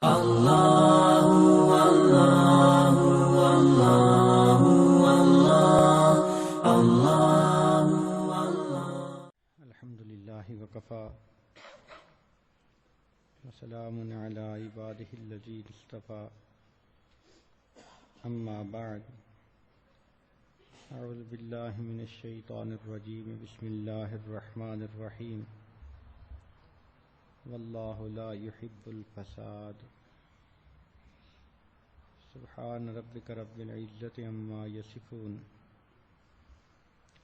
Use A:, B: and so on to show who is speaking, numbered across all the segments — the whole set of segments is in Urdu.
A: الله والله والله والله الله والله.
B: الحمد لله وكفى وسلام على عباده الذين اصطفى أما بعد أعوذ بالله من الشيطان الرجيم بسم الله الرحمن الرحيم والله لا يحب الفساد سبحان ربك رب العزة عما يصفون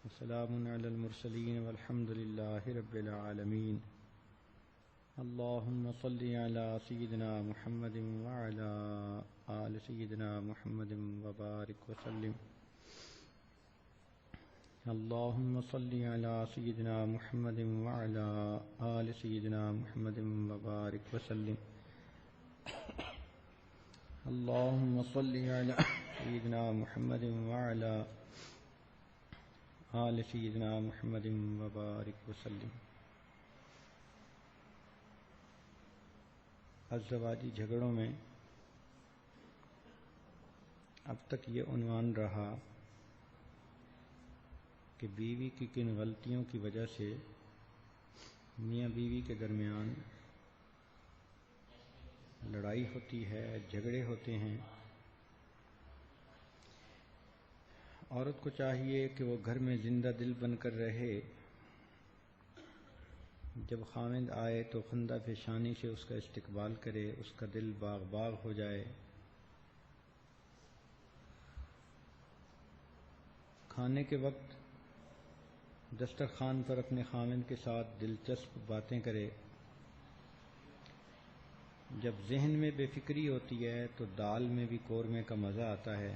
B: وسلام على المرسلين والحمد لله رب العالمين. اللهم صل على سيدنا محمد وعلى آل سيدنا محمد وبارك وسلم. اللهم صل على سيدنا محمد وعلى آل سيدنا محمد وبارك وسلم. اللهم صل على سيدنا محمد وعلى آل سيدنا محمد وبارك وسلم. ازدواجی جھگڑوں میں اب تک یہ عنوان رہا کہ بیوی کی کن غلطیوں کی وجہ سے میاں بیوی کے درمیان لڑائی ہوتی ہے، جھگڑے ہوتے ہیں. عورت کو چاہیے کہ وہ گھر میں زندہ دل بن کر رہے. جب خاوند آئے تو خندہ پیشانی سے اس کا استقبال کرے، اس کا دل باغ باغ ہو جائے. کھانے کے وقت دسترخوان پر اپنے خاوند کے ساتھ دلچسپ باتیں کرے. جب ذہن میں بے فکری ہوتی ہے تو دال میں بھی قورمے کا مزہ آتا ہے.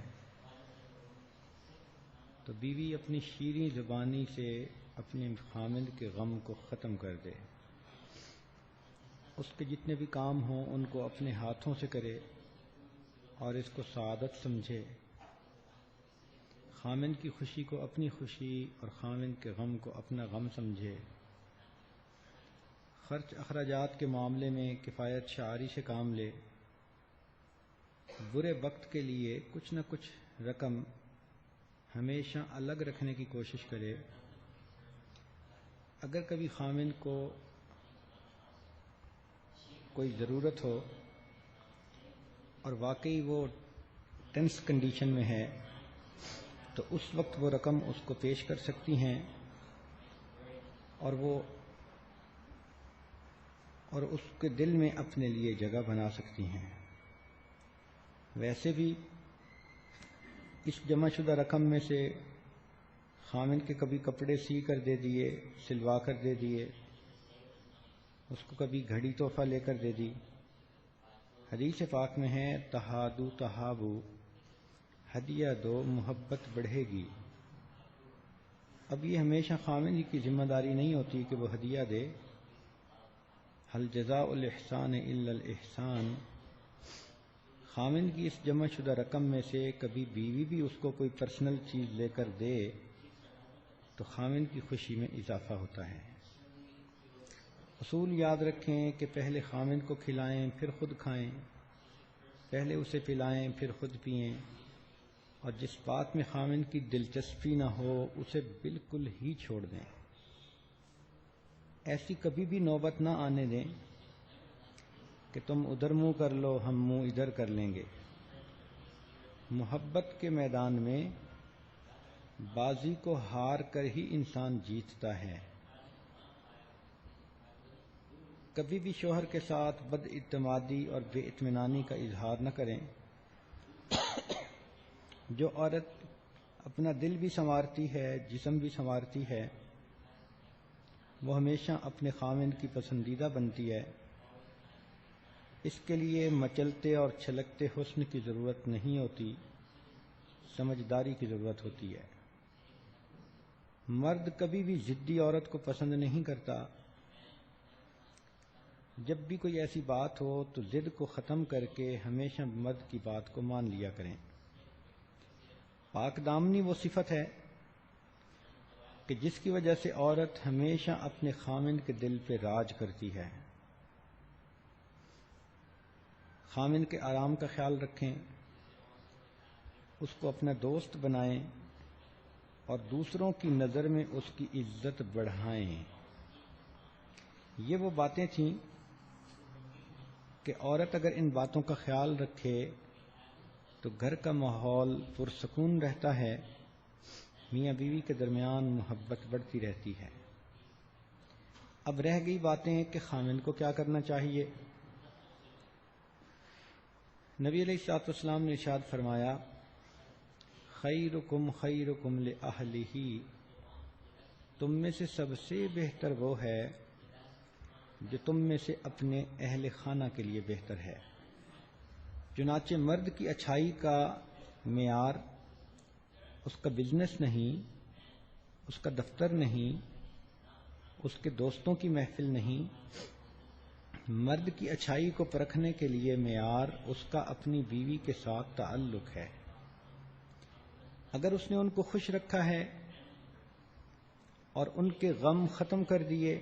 B: تو بیوی اپنی شیریں زبانی سے اپنے خاوند کے غم کو ختم کر دے. اس کے جتنے بھی کام ہوں ان کو اپنے ہاتھوں سے کرے اور اس کو سعادت سمجھے. خاوند کی خوشی کو اپنی خوشی اور خاوند کے غم کو اپنا غم سمجھے. خرچ اخراجات کے معاملے میں کفایت شعاری سے کام لے. برے وقت کے لیے کچھ نہ کچھ رقم ہمیشہ الگ رکھنے کی کوشش کرے. اگر کبھی خاوند کو کوئی ضرورت ہو اور واقعی وہ ٹینس کنڈیشن میں ہے تو اس وقت وہ رقم اس کو پیش کر سکتی ہیں اور اس کے دل میں اپنے لیے جگہ بنا سکتی ہیں. ویسے بھی اس جمع شدہ رقم میں سے خاوند کے کبھی کپڑے سی کر دے دیے، سلوا کر دے دیے، اس کو کبھی گھڑی تحفہ لے کر دے دی. حدیث پاک میں ہے تہادو تہابو، ہدیہ دو محبت بڑھے گی. اب یہ ہمیشہ خاوند کی ذمہ داری نہیں ہوتی کہ وہ ہدیہ دے. هل جزاء الاحسان الا الاحسان. خاوند کی اس جمع شدہ رقم میں سے کبھی بیوی بھی اس کو کوئی پرسنل چیز لے کر دے تو خاوند کی خوشی میں اضافہ ہوتا ہے. اصول یاد رکھیں کہ پہلے خاوند کو کھلائیں پھر خود کھائیں، پہلے اسے پلائیں پھر خود پئیں، اور جس بات میں خاوند کی دلچسپی نہ ہو اسے بالکل ہی چھوڑ دیں. ایسی کبھی بھی نوبت نہ آنے دیں کہ تم ادھر منہ کر لو ہم منہ ادھر کر لیں گے. محبت کے میدان میں بازی کو ہار کر ہی انسان جیتتا ہے. کبھی بھی شوہر کے ساتھ بد اعتمادی اور بے اطمینانی کا اظہار نہ کریں. جو عورت اپنا دل بھی سنوارتی ہے، جسم بھی سنوارتی ہے، وہ ہمیشہ اپنے خاوند کی پسندیدہ بنتی ہے. اس کے لیے مچلتے اور چھلکتے حسن کی ضرورت نہیں ہوتی، سمجھداری کی ضرورت ہوتی ہے. مرد کبھی بھی ضدی عورت کو پسند نہیں کرتا. جب بھی کوئی ایسی بات ہو تو ضد کو ختم کر کے ہمیشہ مرد کی بات کو مان لیا کریں. پاک دامنی وہ صفت ہے کہ جس کی وجہ سے عورت ہمیشہ اپنے خاوند کے دل پہ راج کرتی ہے. خامن کے آرام کا خیال رکھیں، اس کو اپنا دوست بنائیں اور دوسروں کی نظر میں اس کی عزت بڑھائیں۔ یہ وہ باتیں تھیں کہ عورت اگر ان باتوں کا خیال رکھے تو گھر کا ماحول پرسکون رہتا ہے، میاں بیوی کے درمیان محبت بڑھتی رہتی ہے۔ اب رہ گئی باتیں کہ خامن کو کیا کرنا چاہیے۔ نبی علیہ الصلوۃ والسلام نے ارشاد فرمایا، خیرکم خیرکم لأہلہ، تم میں سے سب سے بہتر وہ ہے جو تم میں سے اپنے اہل خانہ کے لیے بہتر ہے۔ چنانچہ مرد کی اچھائی کا معیار اس کا بزنس نہیں، اس کا دفتر نہیں، اس کے دوستوں کی محفل نہیں، مرد کی اچھائی کو پرکھنے کے لیے معیار اس کا اپنی بیوی کے ساتھ تعلق ہے۔ اگر اس نے ان کو خوش رکھا ہے اور ان کے غم ختم کر دیے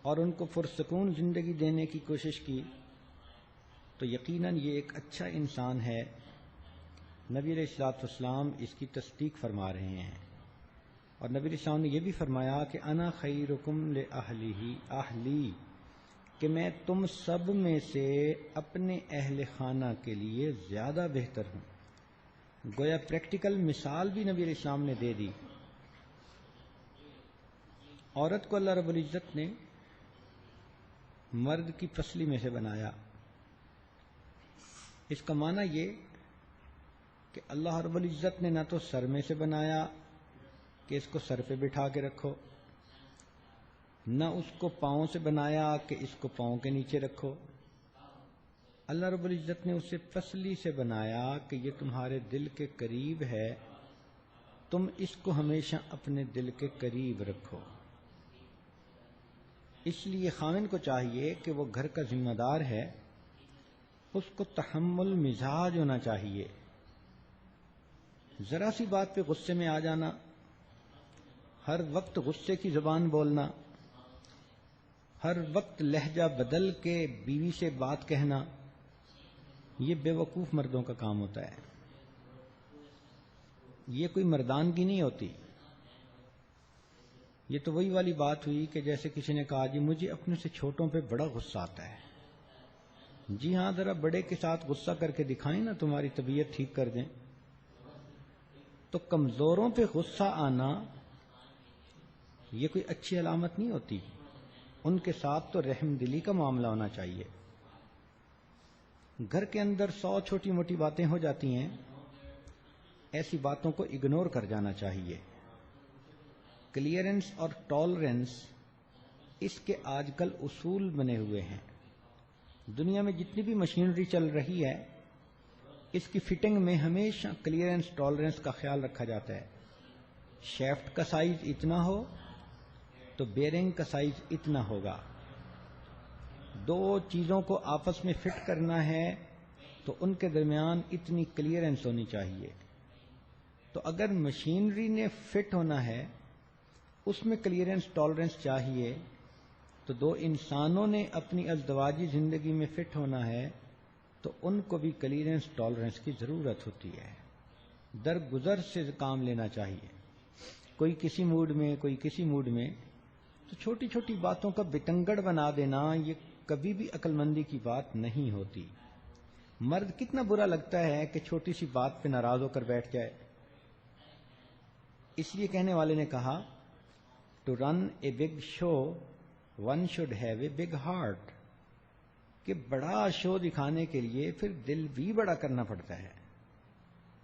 B: اور ان کو پرسکون زندگی دینے کی کوشش کی تو یقیناً یہ ایک اچھا انسان ہے۔ نبی علیہ الصلوۃ والسلام اس کی تصدیق فرما رہے ہیں، اور نبی علیہ السلام نے یہ بھی فرمایا کہ انا خیرکم لأہلی، کہ میں تم سب میں سے اپنے اہل خانہ کے لیے زیادہ بہتر ہوں۔ گویا پریکٹیکل مثال بھی نبی علیہ السلام نے دے دی۔ عورت کو اللہ رب العزت نے مرد کی پسلی میں سے بنایا۔ اس کا معنی یہ کہ اللہ رب العزت نے نہ تو سر میں سے بنایا کہ اس کو سر پہ بٹھا کے رکھو، نہ اس کو پاؤں سے بنایا کہ اس کو پاؤں کے نیچے رکھو۔ اللہ رب العزت نے اسے پسلی سے بنایا کہ یہ تمہارے دل کے قریب ہے، تم اس کو ہمیشہ اپنے دل کے قریب رکھو۔ اس لیے خامن کو چاہیے کہ وہ گھر کا ذمہ دار ہے، اس کو تحمل مزاج ہونا چاہیے۔ ذرا سی بات پہ غصے میں آ جانا، ہر وقت غصے کی زبان بولنا، ہر وقت لہجہ بدل کے بیوی سے بات کہنا، یہ بے وقوف مردوں کا کام ہوتا ہے۔ یہ کوئی مردانگی نہیں ہوتی۔ یہ تو وہی والی بات ہوئی کہ جیسے کسی نے کہا جی مجھے اپنے سے چھوٹوں پہ بڑا غصہ آتا ہے۔ جی ہاں، ذرا بڑے کے ساتھ غصہ کر کے دکھائیں نا، تمہاری طبیعت ٹھیک کر دیں۔ تو کمزوروں پہ غصہ آنا یہ کوئی اچھی علامت نہیں ہوتی۔ ان کے ساتھ تو رحم دلی کا معاملہ ہونا چاہیے۔ گھر کے اندر 100 چھوٹی موٹی باتیں ہو جاتی ہیں، ایسی باتوں کو اگنور کر جانا چاہیے۔ کلیئرنس اور ٹالرنس اس کے آج کل اصول بنے ہوئے ہیں۔ دنیا میں جتنی بھی مشینری چل رہی ہے اس کی فٹنگ میں ہمیشہ کلیئرنس ٹالرنس کا خیال رکھا جاتا ہے۔ شیفٹ کا سائز اتنا ہو تو بیرنگ کا سائز اتنا ہوگا۔ دو چیزوں کو آپس میں فٹ کرنا ہے تو ان کے درمیان اتنی کلیئرنس ہونی چاہیے۔ تو اگر مشینری نے فٹ ہونا ہے، اس میں کلیئرنس ٹالرنس چاہیے، تو دو انسانوں نے اپنی ازدواجی زندگی میں فٹ ہونا ہے تو ان کو بھی کلیئرنس ٹالرنس کی ضرورت ہوتی ہے۔ درگزر سے کام لینا چاہیے، کوئی کسی موڈ میں کوئی کسی موڈ میں۔ تو چھوٹی چھوٹی باتوں کا بتنگڑ بنا دینا یہ کبھی بھی عقل مندی کی بات نہیں ہوتی۔ مرد کتنا برا لگتا ہے کہ چھوٹی سی بات پہ ناراض ہو کر بیٹھ جائے۔ اس لیے کہنے والے نے کہا to run a big show one should have a big heart, کہ بڑا شو دکھانے کے لیے پھر دل بھی بڑا کرنا پڑتا ہے۔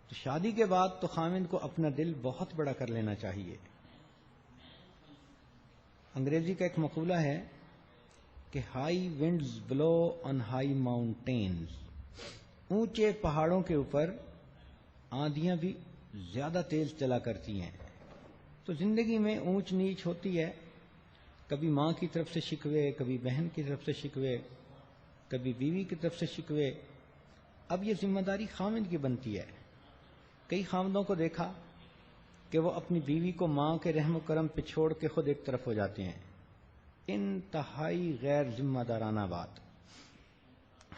B: تو شادی کے بعد تو خامند کو اپنا دل بہت بڑا کر لینا چاہیے۔ انگریزی کا ایک مقولہ ہے کہ high winds blow on high mountains, اونچے پہاڑوں کے اوپر آندیاں بھی زیادہ تیز چلا کرتی ہیں۔ تو زندگی میں اونچ نیچ ہوتی ہے، کبھی ماں کی طرف سے شکوے، کبھی بہن کی طرف سے شکوے، کبھی بیوی کی طرف سے شکوے۔ اب یہ ذمہ داری خامند کی بنتی ہے۔ کئی خامندوں کو دیکھا کہ وہ اپنی بیوی کو ماں کے رحم و کرم پہ چھوڑ کے خود ایک طرف ہو جاتے ہیں۔ انتہائی غیر ذمہ دارانہ بات۔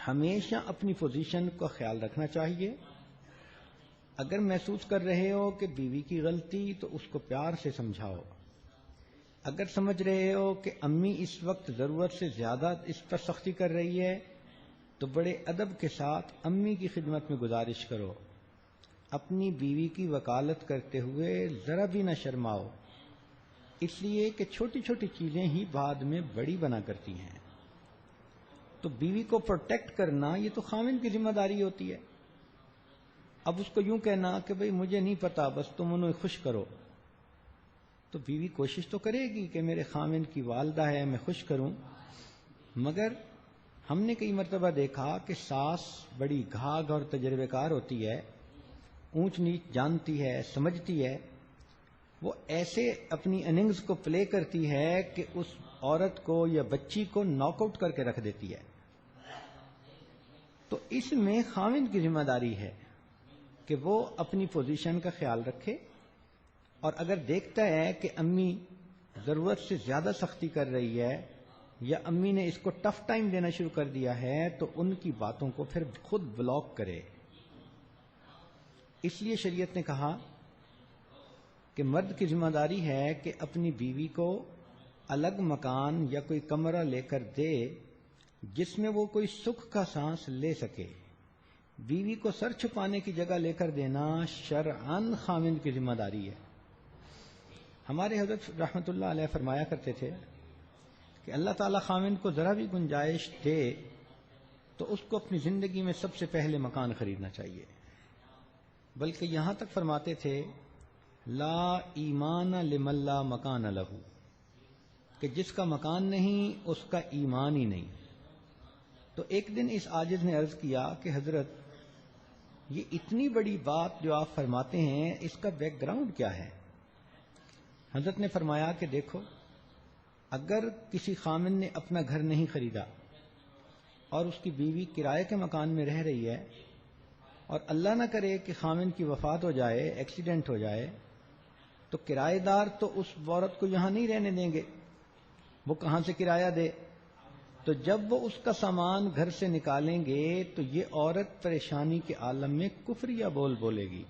B: ہمیشہ اپنی پوزیشن کا خیال رکھنا چاہیے. اگر محسوس کر رہے ہو کہ بیوی کی غلطی تو اس کو پیار سے سمجھاؤ. اگر سمجھ رہے ہو کہ امی اس وقت ضرورت سے زیادہ اس پر سختی کر رہی ہے تو بڑے ادب کے ساتھ امی کی خدمت میں گزارش کرو. اپنی بیوی کی وکالت کرتے ہوئے ذرا بھی نہ شرماؤ، اس لیے کہ چھوٹی چھوٹی چیزیں ہی بعد میں بڑی بنا کرتی ہیں. تو بیوی کو پروٹیکٹ کرنا یہ تو خاوند کی ذمہ داری ہوتی ہے. اب اس کو یوں کہنا کہ بھئی مجھے نہیں پتا، بس تم انہیں خوش کرو، تو بیوی کوشش تو کرے گی کہ میرے خاوند کی والدہ ہے میں خوش کروں. مگر ہم نے کئی مرتبہ دیکھا کہ ساس بڑی گھاگ اور تجربے کار ہوتی ہے، اونچ نیچ جانتی ہے، سمجھتی ہے. وہ ایسے اپنی اننگز کو پلے کرتی ہے کہ اس عورت کو یا بچی کو ناک آؤٹ کر کے رکھ دیتی ہے. تو اس میں خاوند کی ذمہ داری ہے کہ وہ اپنی پوزیشن کا خیال رکھے، اور اگر دیکھتا ہے کہ امی ضرورت سے زیادہ سختی کر رہی ہے یا امی نے اس کو ٹف ٹائم دینا شروع کر دیا ہے تو ان کی باتوں کو پھر خود بلاک کرے. اس لیے شریعت نے کہا کہ مرد کی ذمہ داری ہے کہ اپنی بیوی کو الگ مکان یا کوئی کمرہ لے کر دے جس میں وہ کوئی سکھ کا سانس لے سکے. بیوی کو سر چھپانے کی جگہ لے کر دینا شرعاً خاوند کی ذمہ داری ہے. ہمارے حضرت رحمۃ اللہ علیہ فرمایا کرتے تھے کہ اللہ تعالیٰ خاوند کو ذرا بھی گنجائش دے تو اس کو اپنی زندگی میں سب سے پہلے مکان خریدنا چاہیے. بلکہ یہاں تک فرماتے تھے لا ایمان لمن لا مکان لہ، کہ جس کا مکان نہیں اس کا ایمان ہی نہیں. تو ایک دن اس عاجز نے عرض کیا کہ حضرت یہ اتنی بڑی بات جو آپ فرماتے ہیں اس کا بیک گراؤنڈ کیا ہے؟ حضرت نے فرمایا کہ دیکھو، اگر کسی خاوند نے اپنا گھر نہیں خریدا اور اس کی بیوی کرائے کے مکان میں رہ رہی ہے اور اللہ نہ کرے کہ خاوند کی وفات ہو جائے، ایکسیڈنٹ ہو جائے، تو کرایہ دار تو اس عورت کو یہاں نہیں رہنے دیں گے، وہ کہاں سے کرایہ دے؟ تو جب وہ اس کا سامان گھر سے نکالیں گے تو یہ عورت پریشانی کے عالم میں کفریہ بول بولے گی،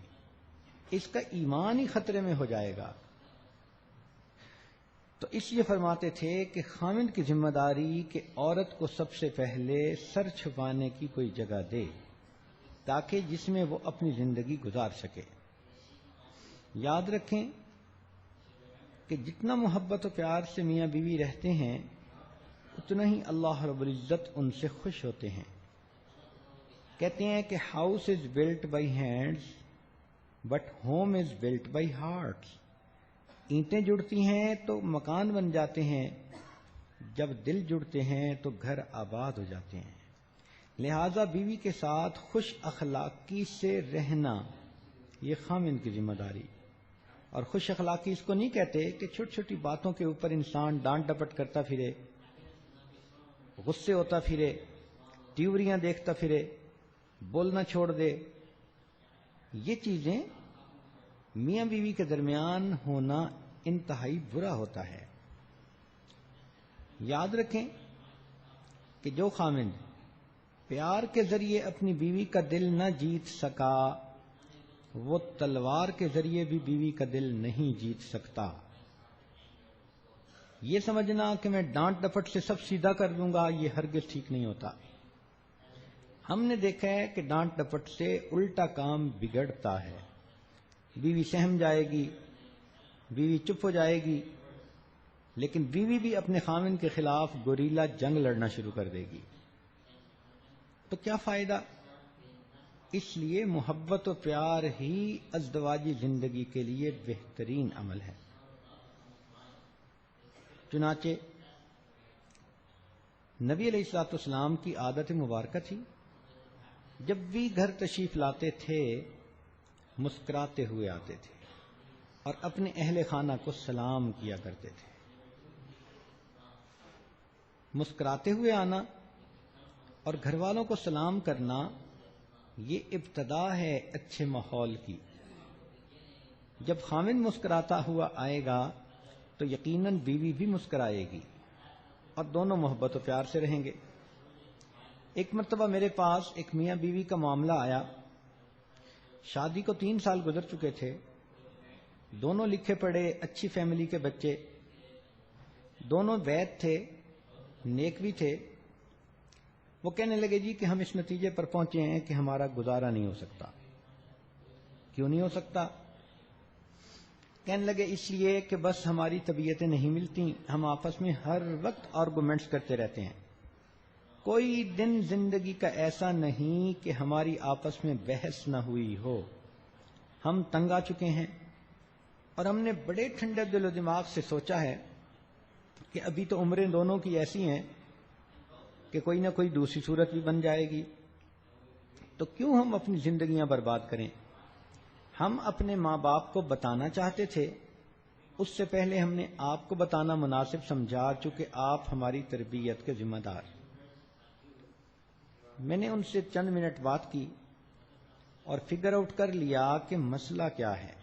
B: اس کا ایمان ہی خطرے میں ہو جائے گا. تو اس لیے فرماتے تھے کہ خاوند کی ذمہ داری کہ عورت کو سب سے پہلے سر چھپانے کی کوئی جگہ دے تاکہ جس میں وہ اپنی زندگی گزار سکے. یاد رکھیں کہ جتنا محبت و پیار سے میاں بیوی رہتے ہیں اتنا ہی اللہ رب العزت ان سے خوش ہوتے ہیں. کہتے ہیں کہ house is built by hands but home is built by hearts. اینٹیں جڑتی ہیں تو مکان بن جاتے ہیں، جب دل جڑتے ہیں تو گھر آباد ہو جاتے ہیں. لہذا بیوی کے ساتھ خوش اخلاقی سے رہنا یہ خاوند کی ذمہ داری. اور خوش اخلاقی اس کو نہیں کہتے کہ چھوٹی چھوٹی باتوں کے اوپر انسان ڈانٹ ڈپٹ کرتا پھرے، غصے ہوتا پھرے، ٹیوریاں دیکھتا پھرے، بولنا چھوڑ دے. یہ چیزیں میاں بیوی کے درمیان ہونا انتہائی برا ہوتا ہے. یاد رکھیں کہ جو خاوند پیار کے ذریعے اپنی بیوی کا دل نہ جیت سکا وہ تلوار کے ذریعے بھی بیوی کا دل نہیں جیت سکتا. یہ سمجھنا کہ میں ڈانٹ ڈپٹ سے سب سیدھا کر دوں گا یہ ہرگز ٹھیک نہیں ہوتا. ہم نے دیکھا ہے کہ ڈانٹ ڈپٹ سے الٹا کام بگڑتا ہے. بیوی سہم جائے گی، بیوی چپ ہو جائے گی، لیکن بیوی بھی اپنے خاوند کے خلاف گوریلا جنگ لڑنا شروع کر دے گی. تو کیا فائدہ؟ اس لیے محبت و پیار ہی ازدواجی زندگی کے لیے بہترین عمل ہے. چنانچہ نبی علیہ الصلوۃ والسلام کی عادت مبارکہ تھی جب بھی گھر تشریف لاتے تھے مسکراتے ہوئے آتے تھے اور اپنے اہل خانہ کو سلام کیا کرتے تھے. مسکراتے ہوئے آنا اور گھر والوں کو سلام کرنا یہ ابتدا ہے اچھے ماحول کی. جب خاوند مسکراتا ہوا آئے گا تو یقیناً بیوی بھی مسکرائے گی اور دونوں محبت و پیار سے رہیں گے. ایک مرتبہ میرے پاس ایک میاں بیوی کا معاملہ آیا. شادی کو 3 سال گزر چکے تھے. دونوں لکھے پڑھے, اچھی فیملی کے بچے, دونوں وید تھے, نیک بھی تھے. وہ کہنے لگے جی کہ ہم اس نتیجے پر پہنچے ہیں کہ ہمارا گزارا نہیں ہو سکتا. کیوں نہیں ہو سکتا؟ کہنے لگے اس لیے کہ بس ہماری طبیعتیں نہیں ملتی, ہم آپس میں ہر وقت آرگومنٹس کرتے رہتے ہیں. کوئی دن زندگی کا ایسا نہیں کہ ہماری آپس میں بحث نہ ہوئی ہو. ہم تنگ آ چکے ہیں اور ہم نے بڑے ٹھنڈے دل و دماغ سے سوچا ہے کہ ابھی تو عمریں دونوں کی ایسی ہیں کہ کوئی نہ کوئی دوسری صورت بھی بن جائے گی, تو کیوں ہم اپنی زندگیاں برباد کریں. ہم اپنے ماں باپ کو بتانا چاہتے تھے, اس سے پہلے ہم نے آپ کو بتانا مناسب سمجھا چونکہ آپ ہماری تربیت کے ذمہ دار. میں نے ان سے چند منٹ بات کی اور فگر آؤٹ کر لیا کہ مسئلہ کیا ہے.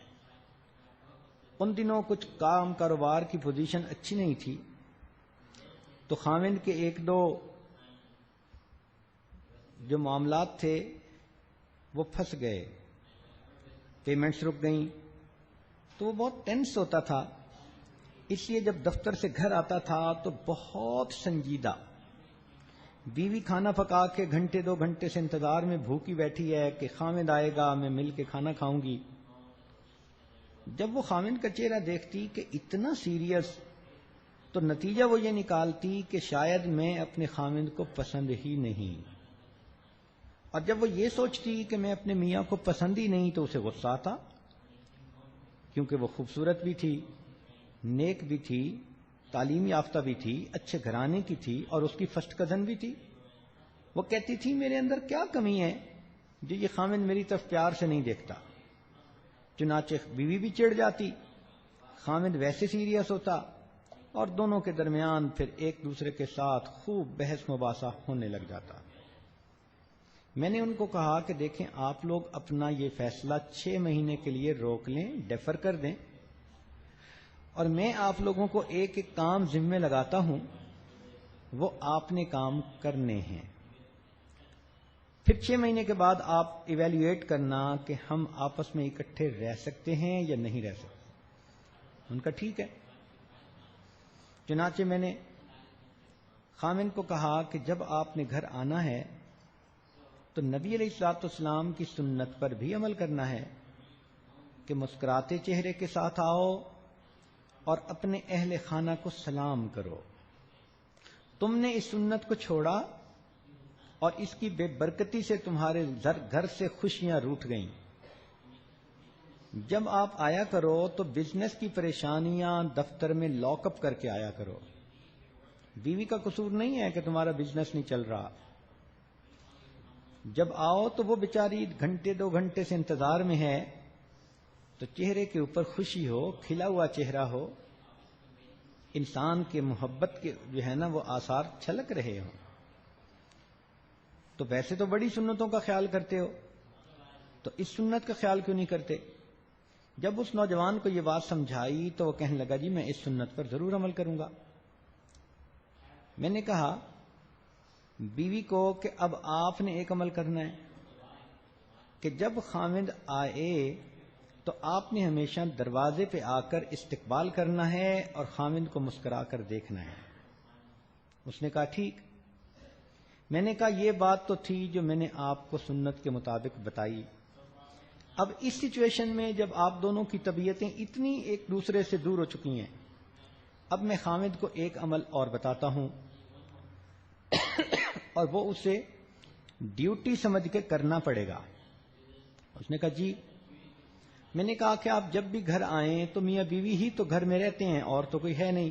B: ان دنوں کچھ کاروبار کی پوزیشن اچھی نہیں تھی, تو خاوند کے 1-2 جو معاملات تھے وہ پھنس گئے, پیمنٹس رک گئیں, تو وہ بہت ٹینس ہوتا تھا. اس لیے جب دفتر سے گھر آتا تھا تو بہت سنجیدہ. بیوی کھانا پکا کے 1-2 گھنٹے سے انتظار میں بھوکی بیٹھی ہے کہ خاوند آئے گا, میں مل کے کھانا کھاؤں گی. جب وہ خاوند کا چہرہ دیکھتی کہ اتنا سیریس, تو نتیجہ وہ یہ نکالتی کہ شاید میں اپنے خاوند کو پسند ہی نہیں. اور جب وہ یہ سوچتی کہ میں اپنے میاں کو پسند ہی نہیں تو اسے غصہ آتا, کیونکہ وہ خوبصورت بھی تھی, نیک بھی تھی, تعلیم یافتہ بھی تھی, اچھے گھرانے کی تھی اور اس کی فرسٹ کزن بھی تھی. وہ کہتی تھی میرے اندر کیا کمی ہے جو یہ خاوند میری طرف پیار سے نہیں دیکھتا. چنانچہ بیوی بھی چڑ جاتی, خاوند ویسے سیریس ہوتا اور دونوں کے درمیان پھر ایک دوسرے کے ساتھ خوب بحث مباحثہ ہونے لگ جاتا. میں نے ان کو کہا کہ دیکھیں آپ لوگ اپنا یہ فیصلہ 6 مہینے کے لیے روک لیں, ڈیفر کر دیں, اور میں آپ لوگوں کو ایک کام ذمہ لگاتا ہوں, وہ آپ نے کام کرنے ہیں. پھر 6 مہینے کے بعد آپ ایویلیویٹ کرنا کہ ہم آپس میں اکٹھے رہ سکتے ہیں یا نہیں رہ سکتے. ان کا ٹھیک ہے. چنانچہ میں نے خاوند کو کہا کہ جب آپ نے گھر آنا ہے تو نبی علیہ الصلوۃ والسلام کی سنت پر بھی عمل کرنا ہے کہ مسکراتے چہرے کے ساتھ آؤ اور اپنے اہل خانہ کو سلام کرو. تم نے اس سنت کو چھوڑا اور اس کی بے برکتی سے تمہارے گھر سے خوشیاں روٹھ گئیں. جب آپ آیا کرو تو بزنس کی پریشانیاں دفتر میں لاک اپ کر کے آیا کرو. بیوی کا قصور نہیں ہے کہ تمہارا بزنس نہیں چل رہا. جب آؤ تو وہ بیچاری 1-2 گھنٹے سے انتظار میں ہے, تو چہرے کے اوپر خوشی ہو, کھلا ہوا چہرہ ہو, انسان کے محبت کے جو ہے نا وہ آثار چھلک رہے ہوں. تو ویسے تو بڑی سنتوں کا خیال کرتے ہو, تو اس سنت کا خیال کیوں نہیں کرتے؟ جب اس نوجوان کو یہ بات سمجھائی تو وہ کہنے لگا جی میں اس سنت پر ضرور عمل کروں گا. میں نے کہا بیوی کو کہ اب آپ نے ایک عمل کرنا ہے کہ جب خاوند آئے تو آپ نے ہمیشہ دروازے پہ آ کر استقبال کرنا ہے اور خاوند کو مسکرا کر دیکھنا ہے. اس نے کہا ٹھیک. میں نے کہا یہ بات تو تھی جو میں نے آپ کو سنت کے مطابق بتائی. اب اس سچویشن میں جب آپ دونوں کی طبیعتیں اتنی ایک دوسرے سے دور ہو چکی ہیں, اب میں خاوند کو ایک عمل اور بتاتا ہوں اور وہ اسے ڈیوٹی سمجھ کے کرنا پڑے گا. اس نے کہا جی. میں نے کہا کہ آپ جب بھی گھر آئیں تو میاں بیوی ہی تو گھر میں رہتے ہیں اور تو کوئی ہے نہیں,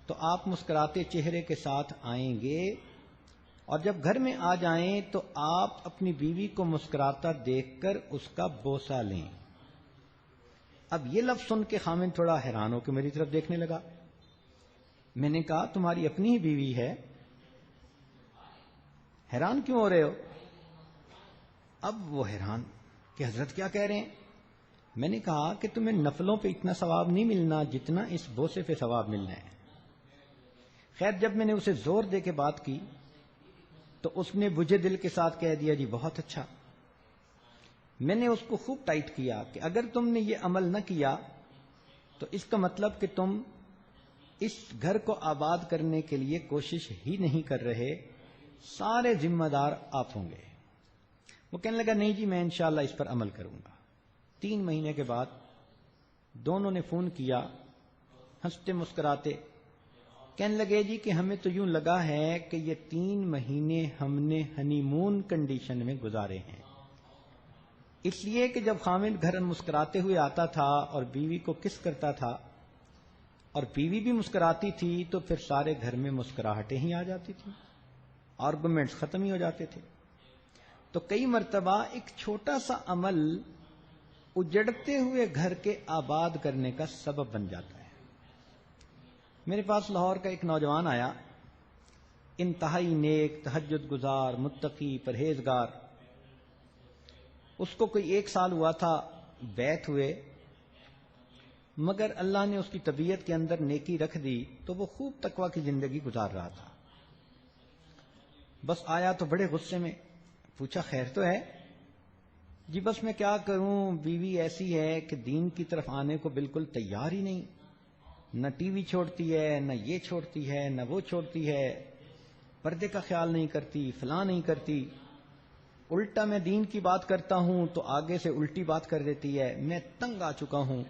B: تو آپ مسکراتے چہرے کے ساتھ آئیں گے اور جب گھر میں آ جائیں تو آپ اپنی بیوی کو مسکراتا دیکھ کر اس کا بوسہ لیں. اب یہ لفظ سن کے خاوند تھوڑا حیران ہو کے میری طرف دیکھنے لگا. میں نے کہا تمہاری اپنی ہی بیوی ہے, حیران کیوں ہو رہے ہو؟ اب وہ حیران کہ حضرت کیا کہہ رہے ہیں؟ میں نے کہا کہ تمہیں نفلوں پہ اتنا ثواب نہیں ملنا جتنا اس بوسے پہ ثواب ملنا ہے. خیر جب میں نے اسے زور دے کے بات کی تو اس نے بجھے دل کے ساتھ کہہ دیا جی بہت اچھا. میں نے اس کو خوب ٹائٹ کیا کہ اگر تم نے یہ عمل نہ کیا تو اس کا مطلب کہ تم اس گھر کو آباد کرنے کے لیے کوشش ہی نہیں کر رہے، سارے ذمہ دار آپ ہوں گے. وہ کہنے لگا نہیں جی میں انشاءاللہ اس پر عمل کروں گا. 3 مہینے کے بعد دونوں نے فون کیا، ہنستے مسکراتے کہنے لگے جی کہ ہمیں تو یوں لگا ہے کہ یہ 3 مہینے ہم نے ہنی مون کنڈیشن میں گزارے ہیں، اس لیے کہ جب خامد گھر مسکراتے ہوئے آتا تھا اور بیوی کو کس کرتا تھا اور بیوی بھی مسکراتی تھی تو پھر سارے گھر میں مسکراہٹیں ہی آ جاتی تھیں، آرگومنٹس ختم ہی ہو جاتے تھے. تو کئی مرتبہ ایک چھوٹا سا عمل اجڑتے ہوئے گھر کے آباد کرنے کا سبب بن جاتا ہے. میرے پاس لاہور کا ایک نوجوان آیا، انتہائی نیک، تہجد گزار، متقی، پرہیزگار. اس کو کوئی 1 سال ہوا تھا بیعت ہوئے، مگر اللہ نے اس کی طبیعت کے اندر نیکی رکھ دی تو وہ خوب تقوی کی زندگی گزار رہا تھا. بس آیا تو بڑے غصے میں، پوچھا خیر تو ہے؟ جی بس میں کیا کروں، بیوی ایسی ہے کہ دین کی طرف آنے کو بالکل تیار ہی نہیں، نہ ٹی وی چھوڑتی ہے، نہ یہ چھوڑتی ہے، نہ وہ چھوڑتی ہے، پردے کا خیال نہیں کرتی، فلاں نہیں کرتی. الٹا میں دین کی بات کرتا ہوں تو آگے سے الٹی بات کر دیتی ہے. میں تنگ آ چکا ہوں،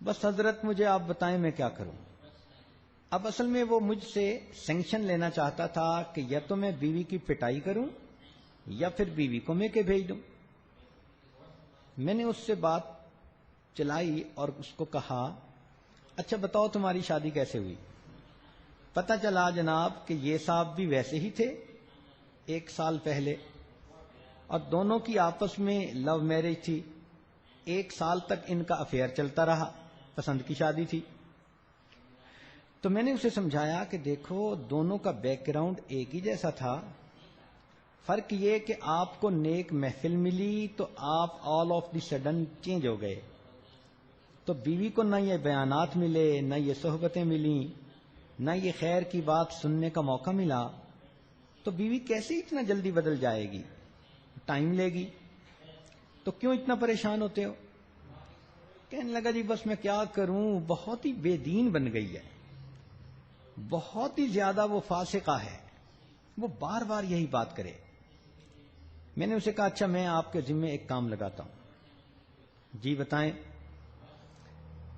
B: بس حضرت مجھے آپ بتائیں میں کیا کروں. اب اصل میں وہ مجھ سے سینکشن لینا چاہتا تھا کہ یا تو میں بیوی کی پٹائی کروں یا پھر بیوی کو میں کے بھیج دوں. میں نے اس سے بات چلائی اور اس کو کہا اچھا بتاؤ تمہاری شادی کیسے ہوئی؟ پتہ چلا جناب کہ یہ صاحب بھی ویسے ہی تھے 1 سال پہلے، اور دونوں کی آپس میں لو میرج تھی. 1 سال تک ان کا افیئر چلتا رہا، پسند کی شادی تھی. تو میں نے اسے سمجھایا کہ دیکھو دونوں کا بیک گراؤنڈ ایک ہی جیسا تھا، فرق یہ کہ آپ کو نیک محفل ملی تو آپ all of the sudden change ہو گئے. تو بیوی کو نہ یہ بیانات ملے، نہ یہ صحبتیں ملیں، نہ یہ خیر کی بات سننے کا موقع ملا، تو بیوی کیسے اتنا جلدی بدل جائے گی؟ ٹائم لے گی. تو کیوں اتنا پریشان ہوتے ہو؟ کہنے لگا جی بس میں کیا کروں، بہت ہی بے دین بن گئی ہے، بہت ہی زیادہ وہ فاسقہ ہے، وہ بار بار یہی بات کرے. میں نے اسے کہا اچھا میں آپ کے ذمہ ایک کام لگاتا ہوں. جی بتائیں.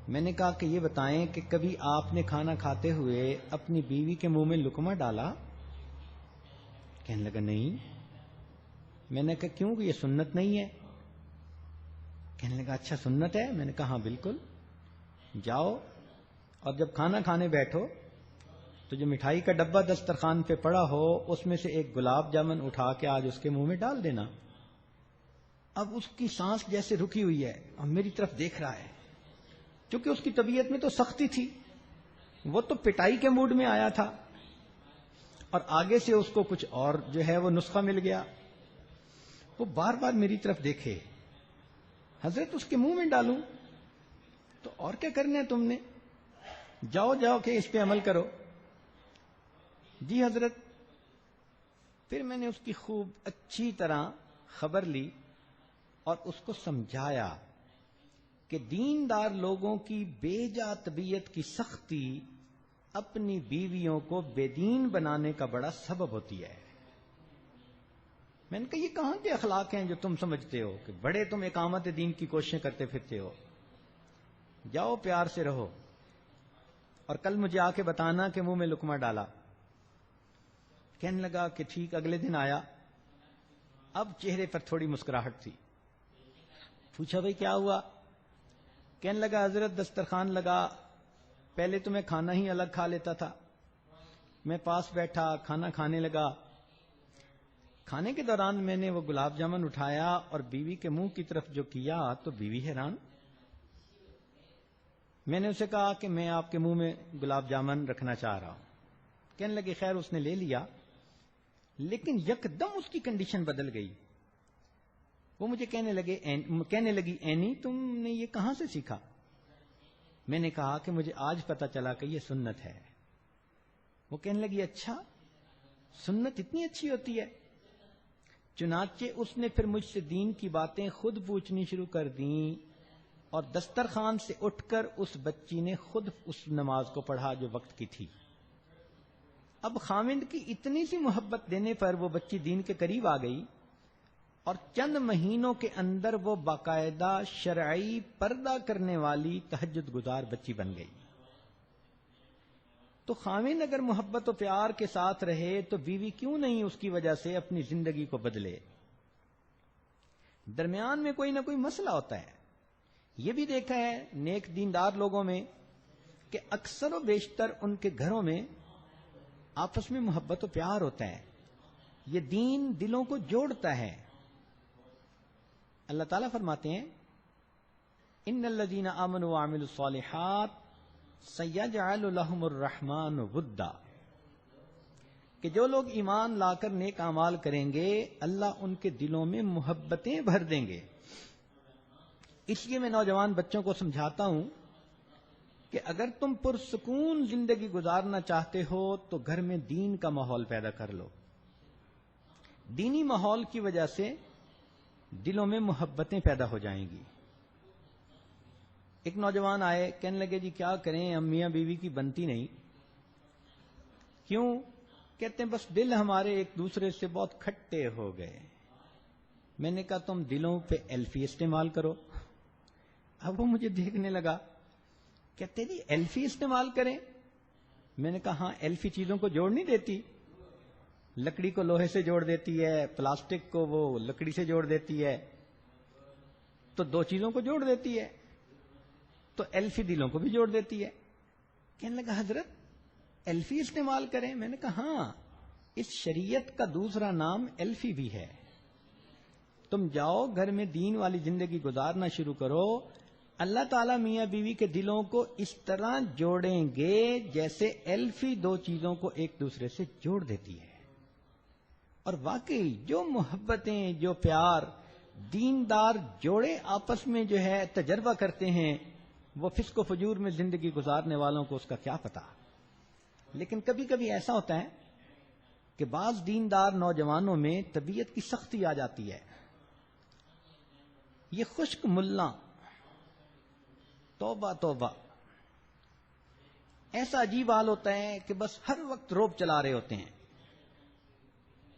B: میں نے کہا کہ یہ بتائیں کہ کبھی آپ نے کھانا کھاتے ہوئے اپنی بیوی کے منہ میں لقمہ ڈالا؟ کہنے لگا نہیں. میں نے کہا کیوں، یہ سنت نہیں ہے؟ کہنے لگا اچھا سنت ہے. میں نے کہا ہاں بالکل. جاؤ اور جب کھانا کھانے بیٹھو تو جو مٹھائی کا ڈبہ دسترخوان پہ پڑا ہو اس میں سے ایک گلاب جامن اٹھا کے آج اس کے منہ میں ڈال دینا. اب اس کی سانس جیسے رکی ہوئی ہے اور میری طرف دیکھ رہا ہے، کیونکہ اس کی طبیعت میں تو سختی تھی، وہ تو پٹائی کے موڈ میں آیا تھا، اور آگے سے اس کو کچھ اور جو ہے وہ نسخہ مل گیا. وہ بار بار میری طرف دیکھے، حضرت اس کے منہ میں ڈالوں تو اور کیا کرنا ہے تم نے، جاؤ جاؤ کہ اس پہ عمل کرو. جی حضرت. پھر میں نے اس کی خوب اچھی طرح خبر لی اور اس کو سمجھایا کہ دیندار لوگوں کی بے جا طبیعت کی سختی اپنی بیویوں کو بے دین بنانے کا بڑا سبب ہوتی ہے. میں نے کہا یہ کہاں کے اخلاق ہیں جو تم سمجھتے ہو کہ بڑے تم اقامت دین کی کوششیں کرتے پھرتے ہو؟ جاؤ پیار سے رہو اور کل مجھے آ کے بتانا کہ منہ میں لقمہ ڈالا. کہنے لگا کہ ٹھیک. اگلے دن آیا، اب چہرے پر تھوڑی مسکراہٹ تھی. پوچھا بھائی کیا ہوا؟ کہنے لگا حضرت دسترخوان لگا، پہلے تو میں کھانا ہی الگ کھا لیتا تھا، میں پاس بیٹھا کھانا کھانے لگا، کھانے کے دوران میں نے وہ گلاب جامن اٹھایا اور بیوی کے منہ کی طرف جو کیا تو بیوی حیران. میں نے اسے کہا کہ میں آپ کے منہ میں گلاب جامن رکھنا چاہ رہا ہوں. کہنے لگے خیر. اس نے لے لیا، لیکن یکدم اس کی کنڈیشن بدل گئی. وہ مجھے کہنے لگی اینی تم نے یہ کہاں سے سیکھا؟ میں نے کہا کہ مجھے آج پتا چلا کہ یہ سنت ہے. وہ کہنے لگی اچھا سنت اتنی اچھی ہوتی ہے. چنانچہ اس نے پھر مجھ سے دین کی باتیں خود پوچھنی شروع کر دیں اور دسترخوان سے اٹھ کر اس بچی نے خود اس نماز کو پڑھا جو وقت کی تھی. اب خاوند کی اتنی سی محبت دینے پر وہ بچی دین کے قریب آ گئی اور چند مہینوں کے اندر وہ باقاعدہ شرعی پردہ کرنے والی تہجد گزار بچی بن گئی. تو خاوند اگر محبت و پیار کے ساتھ رہے تو بیوی کیوں نہیں اس کی وجہ سے اپنی زندگی کو بدلے؟ درمیان میں کوئی نہ کوئی مسئلہ ہوتا ہے. یہ بھی دیکھا ہے نیک دیندار لوگوں میں کہ اکثر و بیشتر ان کے گھروں میں آپس میں محبت و پیار ہوتا ہے. یہ دین دلوں کو جوڑتا ہے. اللہ تعالیٰ فرماتے ہیں ان الذین آمنوا وعملوا الصالحات سیجعل لهم الرحمن ودا، کہ جو لوگ ایمان لا کر نیک اعمال کریں گے اللہ ان کے دلوں میں محبتیں بھر دیں گے. اس لیے میں نوجوان بچوں کو سمجھاتا ہوں کہ اگر تم پرسکون زندگی گزارنا چاہتے ہو تو گھر میں دین کا ماحول پیدا کر لو. دینی ماحول کی وجہ سے دلوں میں محبتیں پیدا ہو جائیں گی. ایک نوجوان آئے، کہنے لگے جی کیا کریں، ہم میاں بیوی کی بنتی نہیں. کیوں؟ کہتے ہیں بس دل ہمارے ایک دوسرے سے بہت کھٹے ہو گئے. میں نے کہا تم دلوں پہ ایلفی استعمال کرو. اب وہ مجھے دیکھنے لگا، کہتے جی ایلفی استعمال کریں؟ میں نے کہا ہاں، ایلفی چیزوں کو جوڑ نہیں دیتی، لکڑی کو لوہے سے جوڑ دیتی ہے، پلاسٹک کو وہ لکڑی سے جوڑ دیتی ہے، تو دو چیزوں کو جوڑ دیتی ہے. تو ایلفی دلوں کو بھی جوڑ دیتی ہے. کہنے لگا حضرت ایلفی استعمال کریں؟ میں نے کہا ہاں، اس شریعت کا دوسرا نام ایلفی بھی ہے. تم جاؤ گھر میں دین والی زندگی گزارنا شروع کرو، اللہ تعالیٰ میاں بیوی کے دلوں کو اس طرح جوڑیں گے جیسے ایلفی دو چیزوں کو ایک دوسرے سے جوڑ دیتی ہے. اور واقعی جو محبتیں، جو پیار دیندار جوڑے آپس میں جو ہے تجربہ کرتے ہیں، وہ فسق و فجور میں زندگی گزارنے والوں کو اس کا کیا پتا. لیکن کبھی کبھی ایسا ہوتا ہے کہ بعض دیندار نوجوانوں میں طبیعت کی سختی آ جاتی ہے. یہ خشک ملا، توبہ توبہ، ایسا عجیب حال ہوتا ہے کہ بس ہر وقت روب چلا رہے ہوتے ہیں.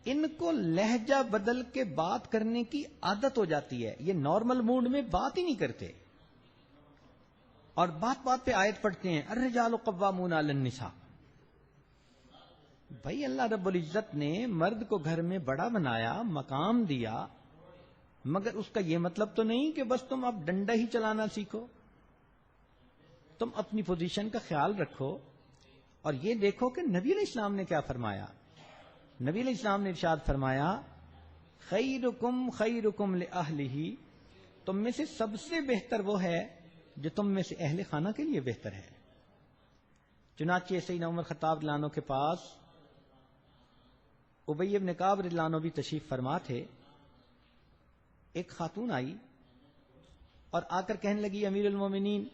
B: ان کو لہجہ بدل کے بات کرنے کی عادت ہو جاتی ہے. یہ نارمل موڈ میں بات ہی نہیں کرتے اور بات بات پہ آیت پڑھتے ہیں الرجال قوامون علی النساء. بھائی اللہ رب العزت نے مرد کو گھر میں بڑا بنایا، مقام دیا، مگر اس کا یہ مطلب تو نہیں کہ بس تم اب ڈنڈا ہی چلانا سیکھو. تم اپنی پوزیشن کا خیال رکھو اور یہ دیکھو کہ نبی علیہ السلام نے کیا فرمایا. نبی علیہ السلام نے ارشاد فرمایا خیرکم خیرکم لأہلہ، تم میں سے سب سے بہتر وہ ہے جو تم میں سے اہل خانہ کے لیے بہتر ہے. چنانچہ سیدنا عمر خطاب رضی اللہ عنہ کے پاس ابی بن کعب رضی اللہ عنہ بھی تشریف فرما تھے. ایک خاتون آئی اور آ کر کہنے لگی امیر المومنین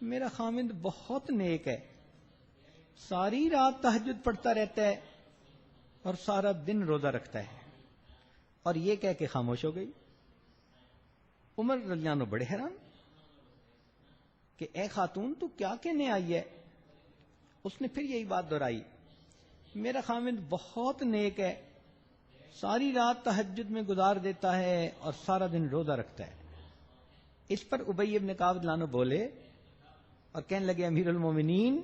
B: میرا خاوند بہت نیک ہے، ساری رات تہجد پڑھتا رہتا ہے اور سارا دن روزہ رکھتا ہے. اور یہ کہہ کے خاموش ہو گئی. عمر رضی اللہ عنہ بڑے حیران کہ اے خاتون تو کیا کہنے آئی ہے. اس نے پھر یہی بات دہرائی، میرا خاوند بہت نیک ہے، ساری رات تہجد میں گزار دیتا ہے اور سارا دن روزہ رکھتا ہے. اس پر ابی بن کعب رضی اللہ عنہ بولے اور کہنے لگے امیر المومنین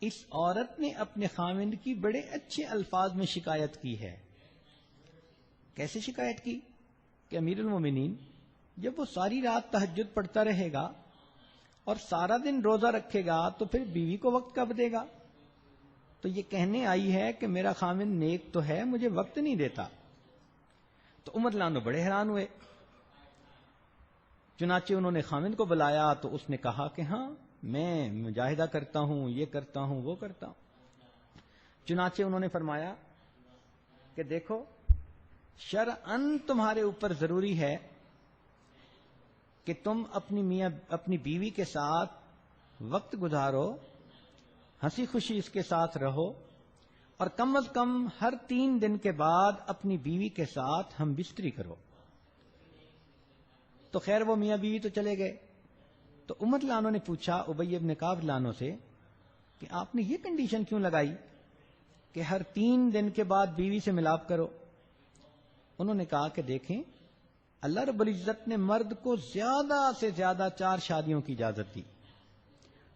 B: اس عورت نے اپنے خاوند کی بڑے اچھے الفاظ میں شکایت کی ہے. کیسے شکایت کی؟ کہ امیر المومنین جب وہ ساری رات تہجد پڑھتا رہے گا اور سارا دن روزہ رکھے گا تو پھر بیوی کو وقت کب دے گا؟ تو یہ کہنے آئی ہے کہ میرا خاوند نیک تو ہے، مجھے وقت نہیں دیتا. تو عمر رضی اللہ عنہ بڑے حیران ہوئے. چنانچہ انہوں نے خاوند کو بلایا تو اس نے کہا کہ ہاں میں مجاہدہ کرتا ہوں، یہ کرتا ہوں، وہ کرتا ہوں. چنانچہ انہوں نے فرمایا کہ دیکھو شرعاً تمہارے اوپر ضروری ہے کہ تم اپنی بیوی کے ساتھ وقت گزارو، ہنسی خوشی اس کے ساتھ رہو اور کم از کم ہر 3 دن کے بعد اپنی بیوی کے ساتھ ہم بستری کرو. تو خیر وہ میاں بیوی تو چلے گئے. تو عمر لانو نے پوچھا ابی ابن کعب لانو سے کہ آپ نے یہ کنڈیشن کیوں لگائی کہ ہر 3 دن کے بعد بیوی سے ملاپ کرو؟ انہوں نے کہا کہ دیکھیں اللہ رب العزت نے مرد کو زیادہ سے زیادہ 4 شادیوں کی اجازت دی.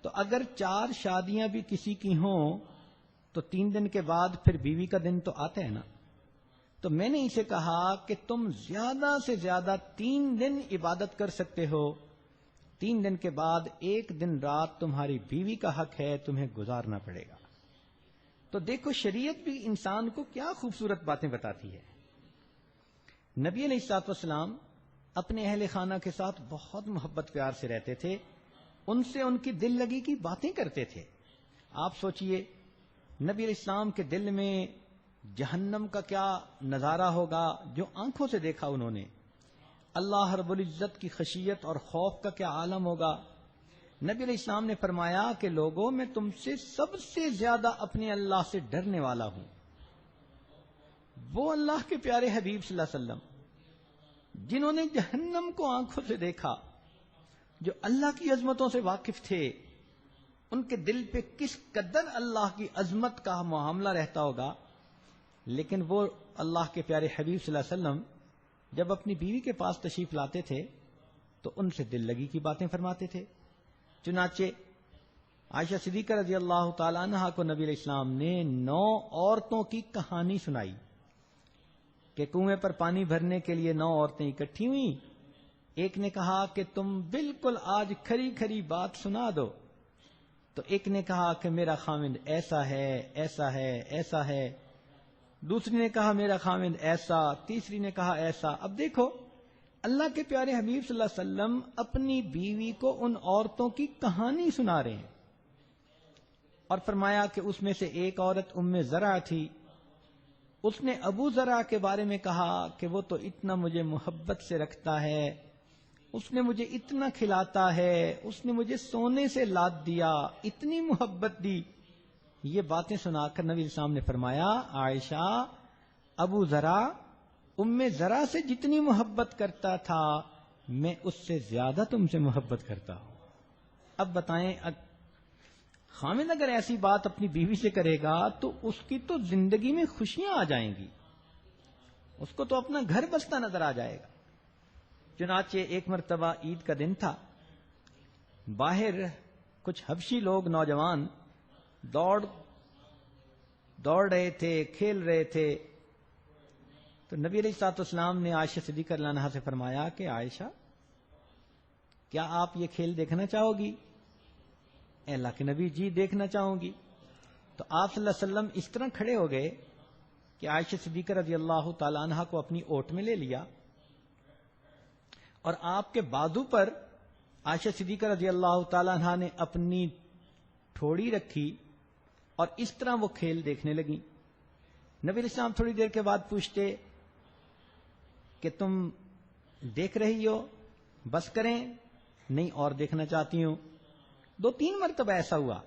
B: تو اگر 4 شادیاں بھی کسی کی ہوں تو 3 دن کے بعد پھر بیوی کا دن تو آتا ہے نا. تو میں نے اسے کہا کہ تم زیادہ سے زیادہ 3 دن عبادت کر سکتے ہو. 3 دن کے بعد 1 دن رات تمہاری بیوی کا حق ہے، تمہیں گزارنا پڑے گا. تو دیکھو شریعت بھی انسان کو کیا خوبصورت باتیں بتاتی ہے. نبی علیہ الصلوۃ والسلام اپنے اہل خانہ کے ساتھ بہت محبت پیار سے رہتے تھے، ان سے ان کی دل لگی کی باتیں کرتے تھے. آپ سوچئے نبی علیہ السلام کے دل میں جہنم کا کیا نظارہ ہوگا جو آنکھوں سے دیکھا انہوں نے. اللہ رب العزت کی خشیت اور خوف کا کیا عالم ہوگا. نبی علیہ السلام نے فرمایا کہ لوگوں میں تم سے سب سے زیادہ اپنے اللہ سے ڈرنے والا ہوں. وہ اللہ کے پیارے حبیب صلی اللہ علیہ وسلم جنہوں نے جہنم کو آنکھوں سے دیکھا، جو اللہ کی عظمتوں سے واقف تھے، ان کے دل پہ کس قدر اللہ کی عظمت کا معاملہ رہتا ہوگا. لیکن وہ اللہ کے پیارے حبیب صلی اللہ علیہ وسلم جب اپنی بیوی کے پاس تشریف لاتے تھے تو ان سے دل لگی کی باتیں فرماتے تھے. چنانچہ عائشہ صدیقہ رضی اللہ تعالیٰ عنہا کو نبی علیہ السلام نے 9 عورتوں کی کہانی سنائی کہ کنویں پر پانی بھرنے کے لیے 9 عورتیں اکٹھی ہوئیں. ایک نے کہا کہ تم بالکل آج کھری کھری بات سنا دو. تو ایک نے کہا کہ میرا خاوند ایسا ہے ایسا ہے ایسا ہے. دوسری نے کہا میرا خاوند ایسا. تیسری نے کہا ایسا. اب دیکھو اللہ کے پیارے حبیب صلی اللہ علیہ وسلم اپنی بیوی کو ان عورتوں کی کہانی سنا رہے ہیں اور فرمایا کہ اس میں سے ایک عورت ام زرع تھی. اس نے ابو زرع کے بارے میں کہا کہ وہ تو اتنا مجھے محبت سے رکھتا ہے، اس نے مجھے اتنا کھلاتا ہے، اس نے مجھے سونے سے لاد دیا، اتنی محبت دی. یہ باتیں سنا کر نبی السلام نے فرمایا عائشہ ابو زرع ام زرع سے جتنی محبت کرتا تھا میں اس سے زیادہ تم سے محبت کرتا ہوں. اب بتائیں خامد اگر ایسی بات اپنی بیوی سے کرے گا تو اس کی تو زندگی میں خوشیاں آ جائیں گی، اس کو تو اپنا گھر بستا نظر آ جائے گا. چنانچہ ایک مرتبہ عید کا دن تھا، باہر کچھ حبشی لوگ نوجوان دوڑ رہے تھے، کھیل رہے تھے. تو نبی علیہ الصلوۃ والسلام نے عائشہ صدیقہ رضی اللہ عنہا سے فرمایا کہ عائشہ کیا آپ یہ کھیل دیکھنا چاہو گی؟ اے اللہ کے نبی جی دیکھنا چاہوں گی. تو آپ صلی اللہ علیہ وسلم اس طرح کھڑے ہو گئے کہ عائشہ صدیقہ رضی اللہ تعالیٰ عنہ کو اپنی اوٹ میں لے لیا اور آپ کے بازو پر عائشہ صدیقہ رضی اللہ تعالیٰ عنہ نے اپنی ٹھوڑی رکھی اور اس طرح وہ کھیل دیکھنے لگی. نبی علیہ السلام تھوڑی دیر کے بعد پوچھتے کہ تم دیکھ رہی ہو، بس کریں؟ نہیں اور دیکھنا چاہتی ہوں. 2-3 مرتبہ ایسا ہوا.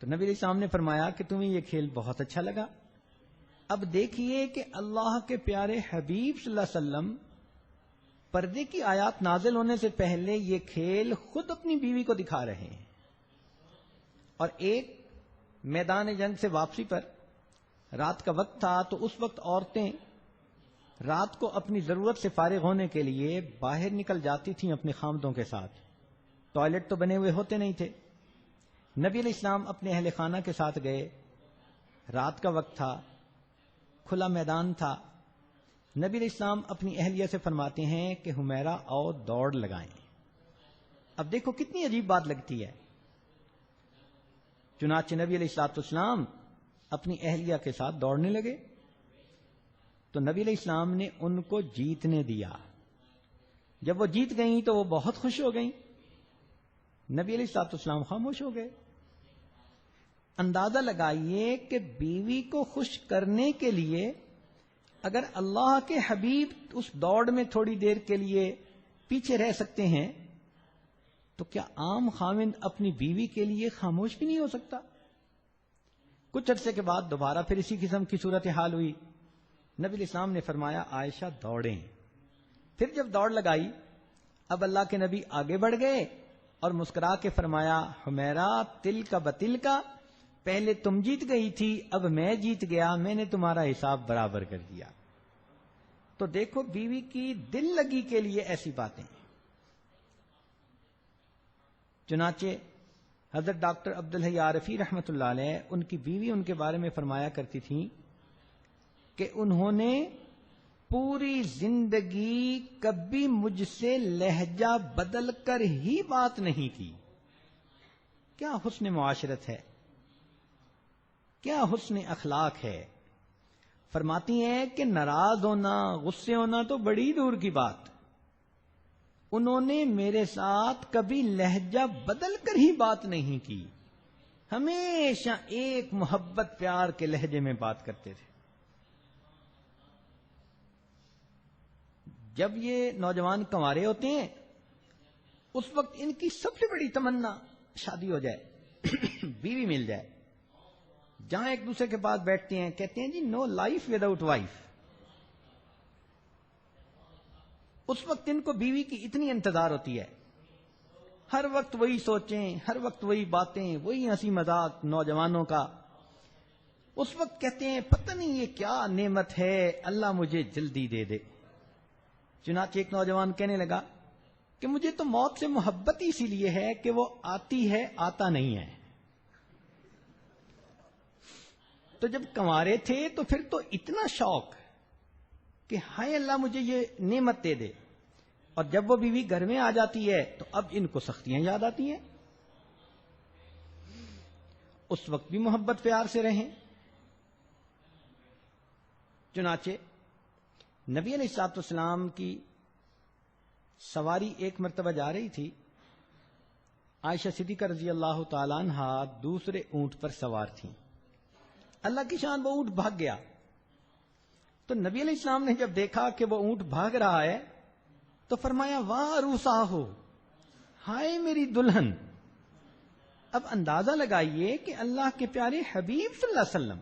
B: تو نبی علیہ السلام نے فرمایا کہ تمہیں یہ کھیل بہت اچھا لگا. اب دیکھیے کہ اللہ کے پیارے حبیب صلی اللہ علیہ وسلم پردے کی آیات نازل ہونے سے پہلے یہ کھیل خود اپنی بیوی کو دکھا رہے ہیں. اور ایک میدان جنگ سے واپسی پر رات کا وقت تھا تو اس وقت عورتیں رات کو اپنی ضرورت سے فارغ ہونے کے لیے باہر نکل جاتی تھیں اپنے خامدوں کے ساتھ. ٹوائلٹ تو بنے ہوئے ہوتے نہیں تھے. نبی علیہ السلام اپنے اہل خانہ کے ساتھ گئے. رات کا وقت تھا، کھلا میدان تھا. نبی علیہ السلام اپنی اہلیہ سے فرماتے ہیں کہ حمیرہ آؤ دوڑ لگائیں. اب دیکھو کتنی عجیب بات لگتی ہے. چنانچہ نبی علیہ السلام اپنی اہلیہ کے ساتھ دوڑنے لگے تو نبی علیہ السلام نے ان کو جیتنے دیا. جب وہ جیت گئیں تو وہ بہت خوش ہو گئیں. نبی علیہ السلام خاموش ہو گئے. اندازہ لگائیے کہ بیوی کو خوش کرنے کے لیے اگر اللہ کے حبیب اس دوڑ میں تھوڑی دیر کے لیے پیچھے رہ سکتے ہیں تو کیا عام خاوند اپنی بیوی کے لیے خاموش بھی نہیں ہو سکتا؟ کچھ عرصے کے بعد دوبارہ پھر اسی قسم کی صورتحال ہوئی. نبی علیہ السلام نے فرمایا عائشہ دوڑیں. پھر جب دوڑ لگائی اب اللہ کے نبی آگے بڑھ گئے اور مسکرا کے فرمایا حمیرہ تل کا بتل کا، پہلے تم جیت گئی تھی اب میں جیت گیا، میں نے تمہارا حساب برابر کر دیا. تو دیکھو بیوی کی دل لگی کے لیے ایسی باتیں. چنانچہ حضرت ڈاکٹر عبدالحی عارفی رحمۃ اللہ علیہ، ان کی بیوی ان کے بارے میں فرمایا کرتی تھیں کہ انہوں نے پوری زندگی کبھی مجھ سے لہجہ بدل کر ہی بات نہیں کی. کیا حسن معاشرت ہے، کیا حسن اخلاق ہے. فرماتی ہیں کہ ناراض ہونا، غصے ہونا تو بڑی دور کی بات، انہوں نے میرے ساتھ کبھی لہجہ بدل کر ہی بات نہیں کی، ہمیشہ ایک محبت پیار کے لہجے میں بات کرتے تھے. جب یہ نوجوان کنوارے ہوتے ہیں اس وقت ان کی سب سے بڑی تمنا شادی ہو جائے، بیوی مل جائے. جہاں ایک دوسرے کے پاس بیٹھتے ہیں کہتے ہیں جی نو لائف وداؤٹ وائف. اس وقت ان کو بیوی کی اتنی انتظار ہوتی ہے، ہر وقت وہی سوچیں، ہر وقت وہی باتیں، وہی ہنسی مذاق نوجوانوں کا. اس وقت کہتے ہیں پتہ نہیں یہ کیا نعمت ہے، اللہ مجھے جلدی دے دے. چنانچہ ایک نوجوان کہنے لگا کہ مجھے تو موت سے محبت ہی اسی لیے ہے کہ وہ آتی ہے آتا نہیں ہے. تو جب کنوارے تھے تو پھر تو اتنا شوق کہ ہائے اللہ مجھے یہ نعمت دے دے، اور جب وہ بیوی گھر میں آ جاتی ہے تو اب ان کو سختیاں یاد آتی ہیں. اس وقت بھی محبت پیار سے رہیں. چنانچہ نبی علیہ الصلوۃ والسلام کی سواری ایک مرتبہ جا رہی تھی. عائشہ صدیقہ رضی اللہ تعالیٰ عنہا دوسرے اونٹ پر سوار تھیں. اللہ کی شان وہ اونٹ بھاگ گیا. تو نبی علیہ السلام نے جب دیکھا کہ وہ اونٹ بھاگ رہا ہے تو فرمایا واہ روسا ہو، ہائے میری دلہن. اب اندازہ لگائیے کہ اللہ کے پیارے حبیب صلی اللہ علیہ وسلم،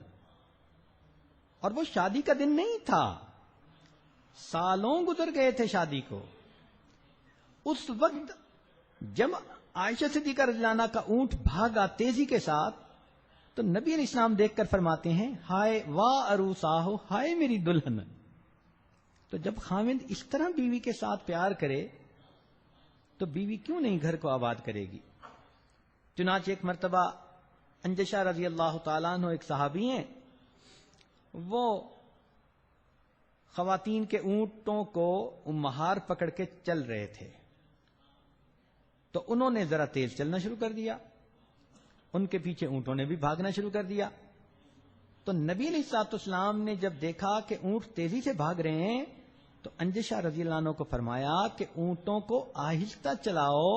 B: اور وہ شادی کا دن نہیں تھا، سالوں گزر گئے تھے شادی کو. اس وقت جب عائشہ صدیقہ رضی اللہ عنہا کا اونٹ بھاگا تیزی کے ساتھ تو نبی علیہ السلام دیکھ کر فرماتے ہیں ہائے واہ عروسا ہو، ہائے میری دلہن. تو جب خاوند اس طرح بیوی کے ساتھ پیار کرے تو بیوی کیوں نہیں گھر کو آباد کرے گی. چنانچہ ایک مرتبہ انجشہ رضی اللہ تعالیٰ عنہ ایک صحابی ہیں، وہ خواتین کے اونٹوں کو مہار پکڑ کے چل رہے تھے. تو انہوں نے ذرا تیز چلنا شروع کر دیا، ان کے پیچھے اونٹوں نے بھی بھاگنا شروع کر دیا. تو نبی علیہ الصلوۃ والسلام نے جب دیکھا کہ اونٹ تیزی سے بھاگ رہے ہیں تو انجشہ رضی اللہ عنہ کو فرمایا کہ اونٹوں کو آہستہ چلاؤ،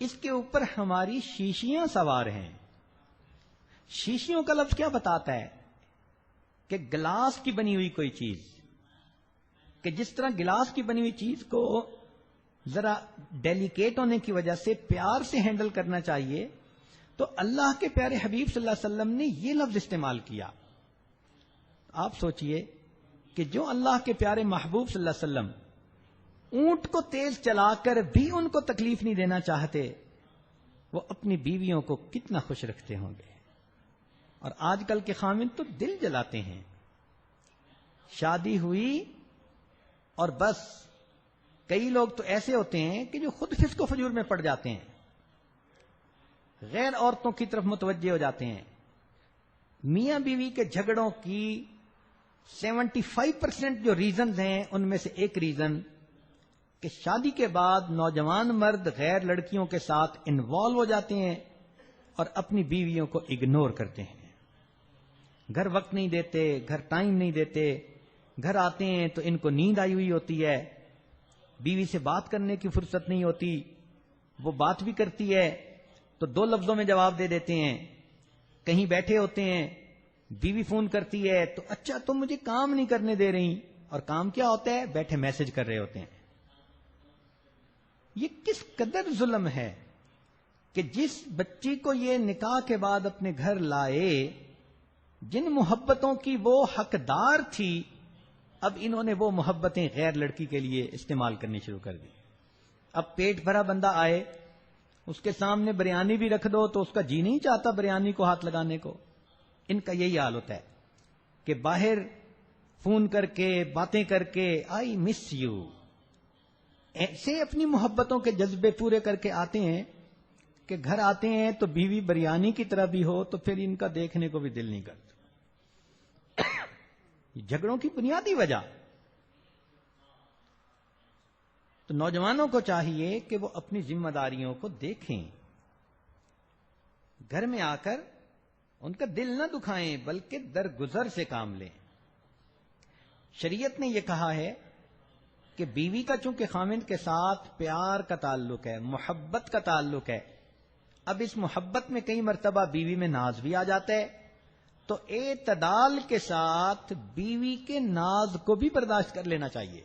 B: اس کے اوپر ہماری شیشیاں سوار ہیں. شیشیوں کا لفظ کیا بتاتا ہے کہ گلاس کی بنی ہوئی کوئی چیز، کہ جس طرح گلاس کی بنی ہوئی چیز کو ذرا ڈیلیکیٹ ہونے کی وجہ سے پیار سے ہینڈل کرنا چاہیے، تو اللہ کے پیارے حبیب صلی اللہ علیہ وسلم نے یہ لفظ استعمال کیا. آپ سوچئے کہ جو اللہ کے پیارے محبوب صلی اللہ علیہ وسلم اونٹ کو تیز چلا کر بھی ان کو تکلیف نہیں دینا چاہتے، وہ اپنی بیویوں کو کتنا خوش رکھتے ہوں گے. اور آج کل کے خاوند تو دل جلاتے ہیں. شادی ہوئی اور بس کئی لوگ تو ایسے ہوتے ہیں کہ جو خود فسق و فجور میں پڑ جاتے ہیں، غیر عورتوں کی طرف متوجہ ہو جاتے ہیں. میاں بیوی کے جھگڑوں کی 75% جو ریزنز ہیں ان میں سے ایک ریزن کہ شادی کے بعد نوجوان مرد غیر لڑکیوں کے ساتھ انوالو ہو جاتے ہیں اور اپنی بیویوں کو اگنور کرتے ہیں. گھر وقت نہیں دیتے، گھر ٹائم نہیں دیتے، گھر آتے ہیں تو ان کو نیند آئی ہوئی ہوتی ہے، بیوی سے بات کرنے کی فرصت نہیں ہوتی، وہ بات بھی کرتی ہے تو 2 لفظوں میں جواب دے دیتے ہیں. کہیں بیٹھے ہوتے ہیں، بیوی فون کرتی ہے تو اچھا تم مجھے کام نہیں کرنے دے رہی، اور کام کیا ہوتا ہے؟ بیٹھے میسج کر رہے ہوتے ہیں. یہ کس قدر ظلم ہے کہ جس بچی کو یہ نکاح کے بعد اپنے گھر لائے جن محبتوں کی وہ حقدار تھی، اب انہوں نے وہ محبتیں غیر لڑکی کے لیے استعمال کرنی شروع کر دی۔ اب پیٹ بھرا بندہ آئے، اس کے سامنے بریانی بھی رکھ دو تو اس کا جی نہیں چاہتا بریانی کو ہاتھ لگانے کو۔ ان کا یہی حال ہوتا ہے کہ باہر فون کر کے باتیں کر کے آئی مس یو، ایسے اپنی محبتوں کے جذبے پورے کر کے آتے ہیں کہ گھر آتے ہیں تو بیوی بریانی کی طرح بھی ہو تو پھر ان کا دیکھنے کو بھی دل نہیں کرتا۔ جھگڑوں کی بنیادی وجہ۔ تو نوجوانوں کو چاہیے کہ وہ اپنی ذمہ داریوں کو دیکھیں، گھر میں آ کر ان کا دل نہ دکھائیں بلکہ درگزر سے کام لیں۔ شریعت نے یہ کہا ہے کہ بیوی کا چونکہ خامند کے ساتھ پیار کا تعلق ہے، محبت کا تعلق ہے، اب اس محبت میں کئی مرتبہ بیوی میں ناز بھی آ جاتا ہے، تو اعتدال کے ساتھ بیوی کے ناز کو بھی برداشت کر لینا چاہیے۔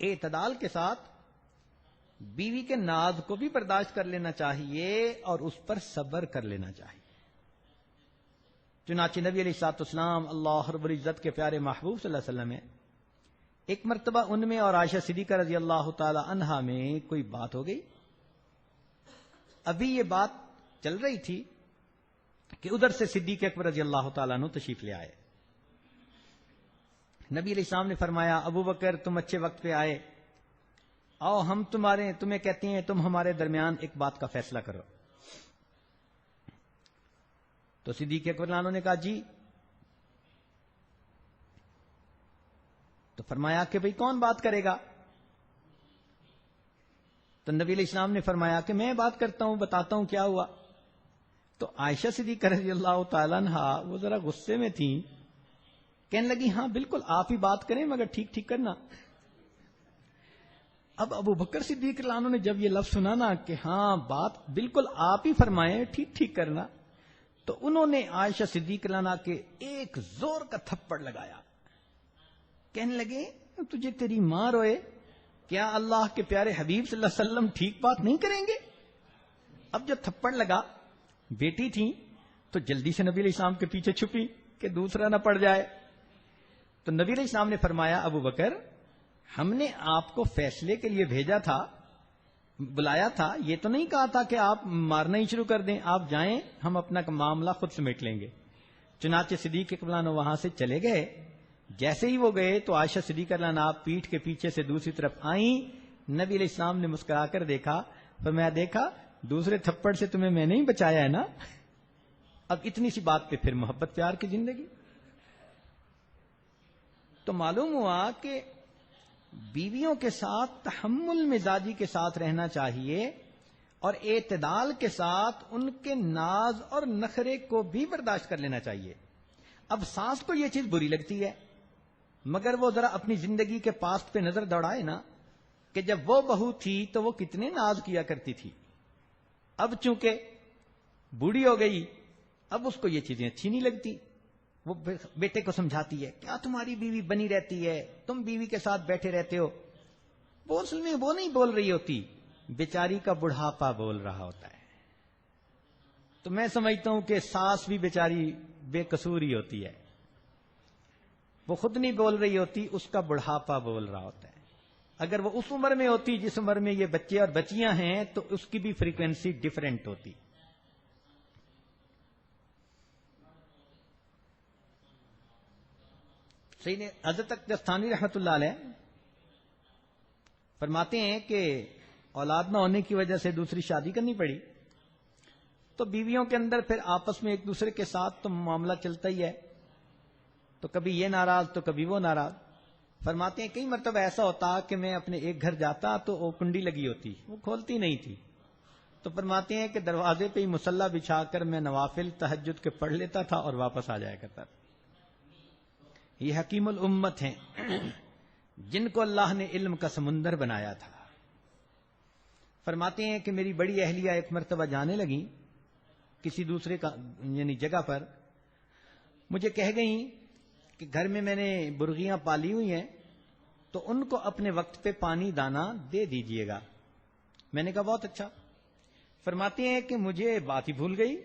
B: اعتدال کے ساتھ بیوی کے ناز کو بھی برداشت کر لینا چاہیے اور اس پر صبر کر لینا چاہیے۔ چنانچہ نبی علیہ الصلوۃ والسلام اللہ رب العزت کے پیارے محبوب صلی اللہ علیہ وسلم میں ایک مرتبہ ان میں اور عائشہ صدیقہ رضی اللہ تعالی عنہا میں کوئی بات ہو گئی۔ ابھی یہ بات چل رہی تھی کہ ادھر سے صدیق اکبر رضی اللہ تعالیٰ عنہ تشریف لے آئے۔ نبی علیہ السلام نے فرمایا ابو بکر تم اچھے وقت پہ آئے، آؤ ہم تمہیں کہتے ہیں تم ہمارے درمیان ایک بات کا فیصلہ کرو۔ تو صدیق اکبر عنہ نے کہا جی۔ تو فرمایا کہ بھئی کون بات کرے گا؟ تو نبی علیہ السلام نے فرمایا کہ میں بات کرتا ہوں، بتاتا ہوں کیا ہوا۔ تو عائشہ صدیقہ رضی اللہ تعالیٰ عنہا وہ ذرا غصے میں تھیں، کہنے لگی ہاں بالکل آپ ہی بات کریں مگر ٹھیک ٹھیک کرنا۔ اب ابو بکر صدیق رضی اللہ عنہ نے جب یہ لفظ سنا نا کہ ہاں بات بالکل آپ ہی فرمائیں ٹھیک ٹھیک کرنا، تو انہوں نے عائشہ صدیق رضی اللہ عنہا کے ایک زور کا تھپڑ لگایا، کہنے لگے تجھے تیری ماں روئے، کیا اللہ کے پیارے حبیب صلی اللہ علیہ وسلم ٹھیک بات نہیں کریں گے؟ اب جب تھپڑ لگا، بیٹی تھی تو جلدی سے نبی علیہ السلام کے پیچھے چھپی کہ دوسرا نہ پڑ جائے۔ تو نبی علیہ السلام نے فرمایا ابو بکر ہم نے آپ کو فیصلے کے لیے بھیجا تھا، بلایا تھا، یہ تو نہیں کہا تھا کہ آپ مارنا ہی شروع کر دیں، آپ جائیں ہم اپنا معاملہ خود سمیٹ لیں گے۔ چنانچہ صدیق اکبر عنہ وہاں سے چلے گئے۔ جیسے ہی وہ گئے تو عائشہ صدیقہ عنہا پیٹھ کے پیچھے سے دوسری طرف آئیں۔ نبی علیہ السلام نے مسکرا کر دیکھا، فرمایا دیکھا دوسرے تھپڑ سے تمہیں میں نہیں بچایا ہے نا۔ اب اتنی سی بات پہ پھر محبت پیار کی زندگی۔ تو معلوم ہوا کہ بیویوں کے ساتھ تحمل مزاجی کے ساتھ رہنا چاہیے اور اعتدال کے ساتھ ان کے ناز اور نخرے کو بھی برداشت کر لینا چاہیے۔ اب ساس کو یہ چیز بری لگتی ہے، مگر وہ ذرا اپنی زندگی کے پاسٹ پہ نظر دوڑائے نا کہ جب وہ بہو تھی تو وہ کتنے ناز کیا کرتی تھی، اب چونکہ بوڑھی ہو گئی اب اس کو یہ چیزیں اچھی نہیں لگتی۔ وہ بیٹے کو سمجھاتی ہے کیا تمہاری بیوی بنی رہتی ہے، تم بیوی کے ساتھ بیٹھے رہتے ہو۔ وہ اصل میں وہ نہیں بول رہی ہوتی، بیچاری کا بڑھاپا بول رہا ہوتا ہے۔ تو میں سمجھتا ہوں کہ ساس بھی بیچاری بے قصور ہی ہوتی ہے، وہ خود نہیں بول رہی ہوتی، اس کا بڑھاپا بول رہا ہوتا ہے۔ اگر وہ اس عمر میں ہوتی جس عمر میں یہ بچے اور بچیاں ہیں تو اس کی بھی فریکوینسی ڈیفرنٹ ہوتی۔ سید حضرت اکبر رحمۃ اللہ علیہ فرماتے ہیں کہ اولاد نہ ہونے کی وجہ سے دوسری شادی کرنی پڑی، تو بیویوں کے اندر پھر آپس میں ایک دوسرے کے ساتھ تو معاملہ چلتا ہی ہے، تو کبھی یہ ناراض تو کبھی وہ ناراض۔ فرماتے ہیں کئی مرتبہ ایسا ہوتا کہ میں اپنے ایک گھر جاتا تو وہ کنڈی لگی ہوتی، وہ کھولتی نہیں تھی، تو فرماتے ہیں کہ دروازے پہ ہی مصلی بچھا کر میں نوافل تہجد کے پڑھ لیتا تھا اور واپس آ جایا کرتا تھا۔ یہ حکیم الامت ہیں جن کو اللہ نے علم کا سمندر بنایا تھا۔ فرماتے ہیں کہ میری بڑی اہلیہ ایک مرتبہ جانے لگی کسی دوسرے کا یعنی جگہ پر، مجھے کہہ گئیں کہ گھر میں نے برغیاں پالی ہوئی ہیں تو ان کو اپنے وقت پہ پانی دانا دے دیجئے گا۔ میں نے کہا بہت اچھا۔ فرماتے ہیں کہ مجھے بات ہی بھول گئی،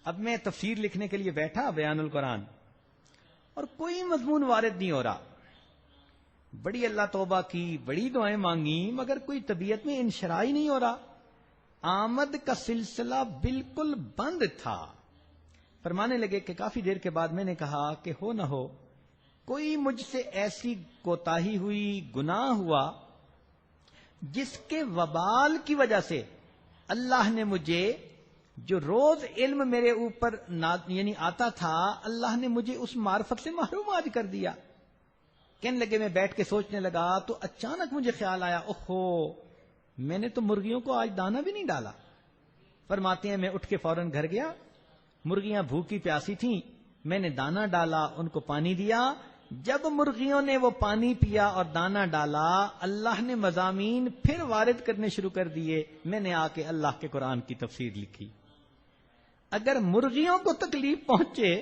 B: اب میں تفسیر لکھنے کے لیے بیٹھا بیان القرآن، اور کوئی مضمون وارد نہیں ہو رہا، بڑی اللہ توبہ کی، بڑی دعائیں مانگی، مگر کوئی طبیعت میں انشراح ہی نہیں ہو رہا، آمد کا سلسلہ بالکل بند تھا۔ فرمانے لگے کہ کافی دیر کے بعد میں نے کہا کہ ہو نہ ہو کوئی مجھ سے ایسی کوتاہی ہوئی، گناہ ہوا، جس کے وبال کی وجہ سے اللہ نے مجھے، جو روز علم میرے اوپر یعنی آتا تھا، اللہ نے مجھے اس معرفت سے محروم آج کر دیا۔ کہنے لگے میں بیٹھ کے سوچنے لگا تو اچانک مجھے خیال آیا، اوہو میں نے تو مرغیوں کو آج دانا بھی نہیں ڈالا۔ فرماتے ہیں میں اٹھ کے فوراً گھر گیا، مرغیاں بھوکی پیاسی تھیں، میں نے دانا ڈالا، ان کو پانی دیا۔ جب مرغیوں نے وہ پانی پیا اور دانا ڈالا، اللہ نے مضامین پھر وارد کرنے شروع کر دیے، میں نے آ کے اللہ کے قرآن کی تفسیر لکھی۔ اگر مرغیوں کو تکلیف پہنچے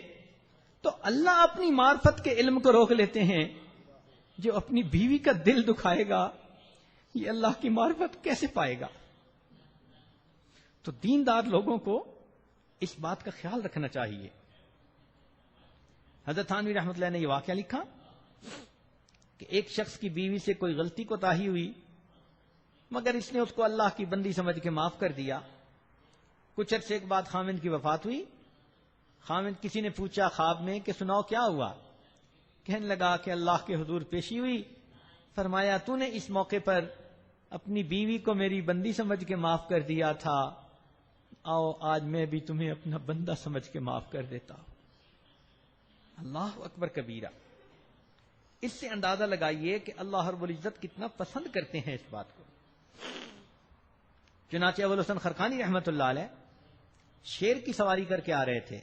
B: تو اللہ اپنی معرفت کے علم کو روک لیتے ہیں، جو اپنی بیوی کا دل دکھائے گا یہ اللہ کی معرفت کیسے پائے گا؟ تو دیندار لوگوں کو اس بات کا خیال رکھنا چاہیے۔ حضرت تھانوی رحمۃ اللہ نے یہ واقعہ لکھا کہ ایک شخص کی بیوی سے کوئی غلطی کوتاہی ہوئی، مگر اس نے اس کو اللہ کی بندی سمجھ کے معاف کر دیا۔ کچھ عرصے کے بعد خاوند کی وفات ہوئی۔ خاوند کسی نے پوچھا خواب میں کہ سناؤ کیا ہوا؟ کہنے لگا کہ اللہ کے حضور پیشی ہوئی، فرمایا تو نے اس موقع پر اپنی بیوی کو میری بندی سمجھ کے معاف کر دیا تھا، آؤ آج میں بھی تمہیں اپنا بندہ سمجھ کے معاف کر دیتا ہوں۔ اللہ اکبر کبیرہ۔ اس سے اندازہ لگائیے کہ اللہ رب العزت کتنا پسند کرتے ہیں اس بات کو۔ چنانچہ ابوالحسن خرقانی رحمۃ اللہ علیہ شیر کی سواری کر کے آ رہے تھے۔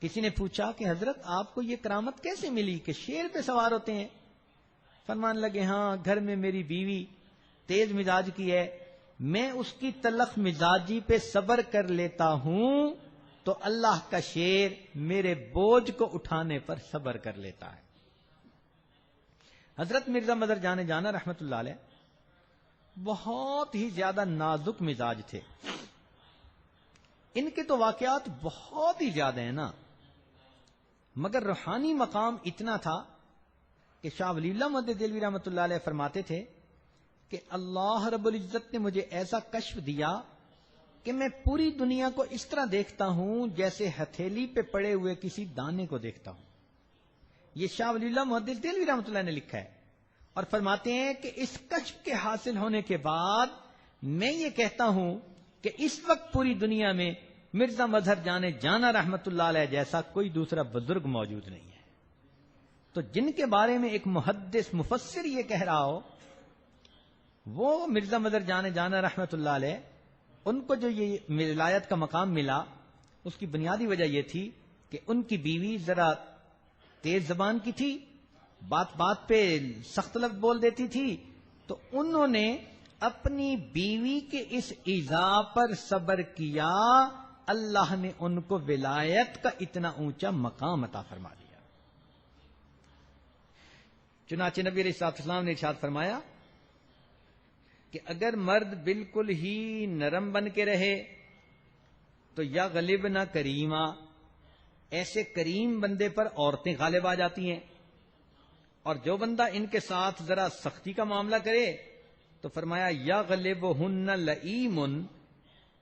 B: کسی نے پوچھا کہ حضرت آپ کو یہ کرامت کیسے ملی کہ شیر پہ سوار ہوتے ہیں؟ فرمان لگے ہاں گھر میں میری بیوی تیز مزاج کی ہے، میں اس کی تلخ مزاجی پہ صبر کر لیتا ہوں تو اللہ کا شیر میرے بوجھ کو اٹھانے پر صبر کر لیتا ہے۔ حضرت مرزا مظہر جان جانا رحمت اللہ علیہ بہت ہی زیادہ نازک مزاج تھے۔ ان کے تو واقعات بہت ہی زیادہ ہیں نا، مگر روحانی مقام اتنا تھا کہ شاہ ولی اللہ محمد دہلوی رحمۃ اللہ علیہ فرماتے تھے کہ اللہ رب العزت نے مجھے ایسا کشف دیا کہ میں پوری دنیا کو اس طرح دیکھتا ہوں جیسے ہتھیلی پہ پڑے ہوئے کسی دانے کو دیکھتا ہوں۔ یہ شاہ ولی اللہ محدث دہلوی رحمۃ اللہ نے لکھا ہے، اور فرماتے ہیں کہ اس کشف کے حاصل ہونے کے بعد میں یہ کہتا ہوں کہ اس وقت پوری دنیا میں مرزا مظہر جانا رحمۃ اللہ علیہ جیسا کوئی دوسرا بزرگ موجود نہیں ہے۔ تو جن کے بارے میں ایک محدث مفسر یہ کہہ رہا ہو، وہ مرزا مظہر جانا رحمۃ اللہ علیہ، ان کو جو یہ ولایت کا مقام ملا، اس کی بنیادی وجہ یہ تھی کہ ان کی بیوی ذرا تیز زبان کی تھی، بات بات پہ سخت لفظ بول دیتی تھی، تو انہوں نے اپنی بیوی کے اس ایذا پر صبر کیا، اللہ نے ان کو ولایت کا اتنا اونچا مقام عطا فرما دیا۔ چنانچہ نبی علیہ السلام نے ارشاد فرمایا کہ اگر مرد بالکل ہی نرم بن کے رہے تو یا غالب نہ کریما، ایسے کریم بندے پر عورتیں غالب آ جاتی ہیں، اور جو بندہ ان کے ساتھ ذرا سختی کا معاملہ کرے تو فرمایا یا غالبہن لئیم،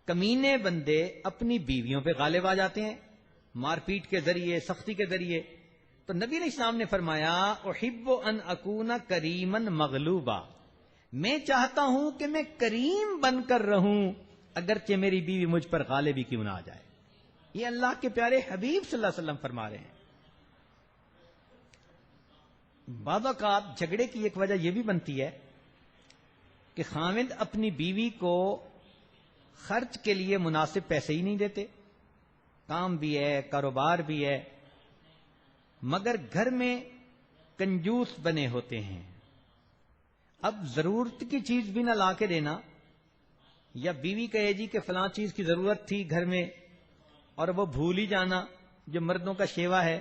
B: کمینے بندے اپنی بیویوں پہ غالب آ جاتے ہیں مار پیٹ کے ذریعے، سختی کے ذریعے۔ تو نبی علیہ السلام نے فرمایا احب ان اکون کریما مغلوبا، میں چاہتا ہوں کہ میں کریم بن کر رہوں اگرچہ میری بیوی مجھ پر غالب ہی کیوں نہ آ جائے۔ یہ اللہ کے پیارے حبیب صلی اللہ علیہ وسلم فرما رہے ہیں۔ بعض اوقات جھگڑے کی ایک وجہ یہ بھی بنتی ہے کہ خاوند اپنی بیوی کو خرچ کے لیے مناسب پیسے ہی نہیں دیتے، کام بھی ہے، کاروبار بھی ہے، مگر گھر میں کنجوس بنے ہوتے ہیں۔ اب ضرورت کی چیز بھی نہ لا کے دینا، یا بیوی کہے جی کہ فلاں چیز کی ضرورت تھی گھر میں اور وہ بھول ہی جانا، جو مردوں کا شیوا ہے،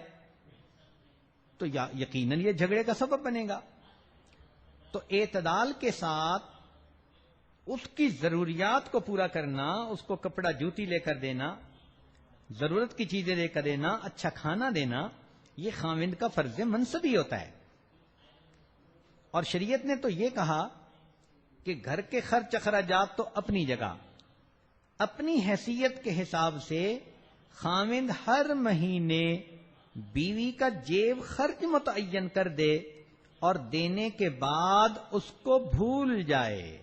B: تو یقیناً یہ جھگڑے کا سبب بنے گا۔ تو اعتدال کے ساتھ اس کی ضروریات کو پورا کرنا، اس کو کپڑا جوتی لے کر دینا، ضرورت کی چیزیں لے کر دینا، اچھا کھانا دینا، یہ خاوند کا فرض منصبی ہوتا ہے. اور شریعت نے تو یہ کہا کہ گھر کے خرچ اخراجات تو اپنی جگہ، اپنی حیثیت کے حساب سے خاوند ہر مہینے بیوی کا جیب خرچ متعین کر دے اور دینے کے بعد اس کو بھول جائے،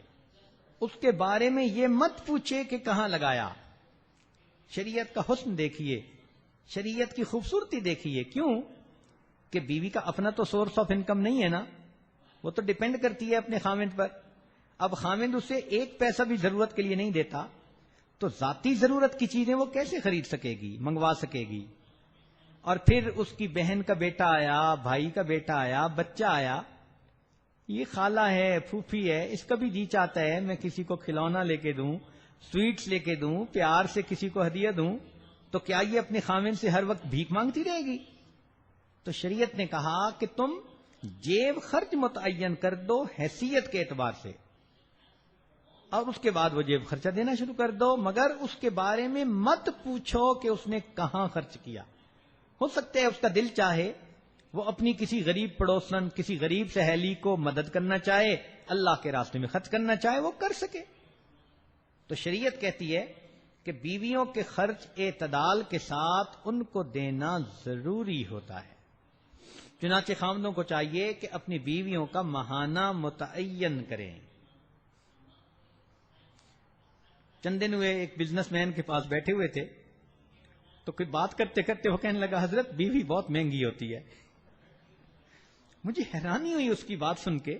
B: اس کے بارے میں یہ مت پوچھے کہ کہاں لگایا. شریعت کا حسن دیکھیے، شریعت کی خوبصورتی دیکھیے. کیوں کہ بیوی کا اپنا تو سورس آف انکم نہیں ہے نا، وہ تو ڈیپینڈ کرتی ہے اپنے خاوند پر. اب خاوند اسے ایک پیسہ بھی ضرورت کے لیے نہیں دیتا تو ذاتی ضرورت کی چیزیں وہ کیسے خرید سکے گی، منگوا سکے گی؟ اور پھر اس کی بہن کا بیٹا آیا، بھائی کا بیٹا آیا، بچہ آیا، یہ خالہ ہے، پھوپھی ہے، اس کا بھی جی چاہتا ہے میں کسی کو کھلونا لے کے دوں، سویٹس لے کے دوں، پیار سے کسی کو ہدیہ دوں، تو کیا یہ اپنے خاوند سے ہر وقت بھیک مانگتی رہے گی؟ تو شریعت نے کہا کہ تم جیب خرچ متعین کر دو حیثیت کے اعتبار سے، اور اس کے بعد وہ جیب خرچہ دینا شروع کر دو، مگر اس کے بارے میں مت پوچھو کہ اس نے کہاں خرچ کیا. ہو سکتا ہے اس کا دل چاہے وہ اپنی کسی غریب پڑوسن، کسی غریب سہیلی کو مدد کرنا چاہے، اللہ کے راستے میں خرچ کرنا چاہے، وہ کر سکے. تو شریعت کہتی ہے کہ بیویوں کے خرچ اعتدال کے ساتھ ان کو دینا ضروری ہوتا ہے. چنانچہ خاوندوں کو چاہیے کہ اپنی بیویوں کا ماہانہ متعین کریں. چند دن ہوئے ایک بزنس مین کے پاس بیٹھے ہوئے تھے، تو کوئی بات کرتے کرتے وہ کہنے لگا حضرت بیوی بہت مہنگی ہوتی ہے. مجھے حیرانی ہوئی اس کی بات سن کے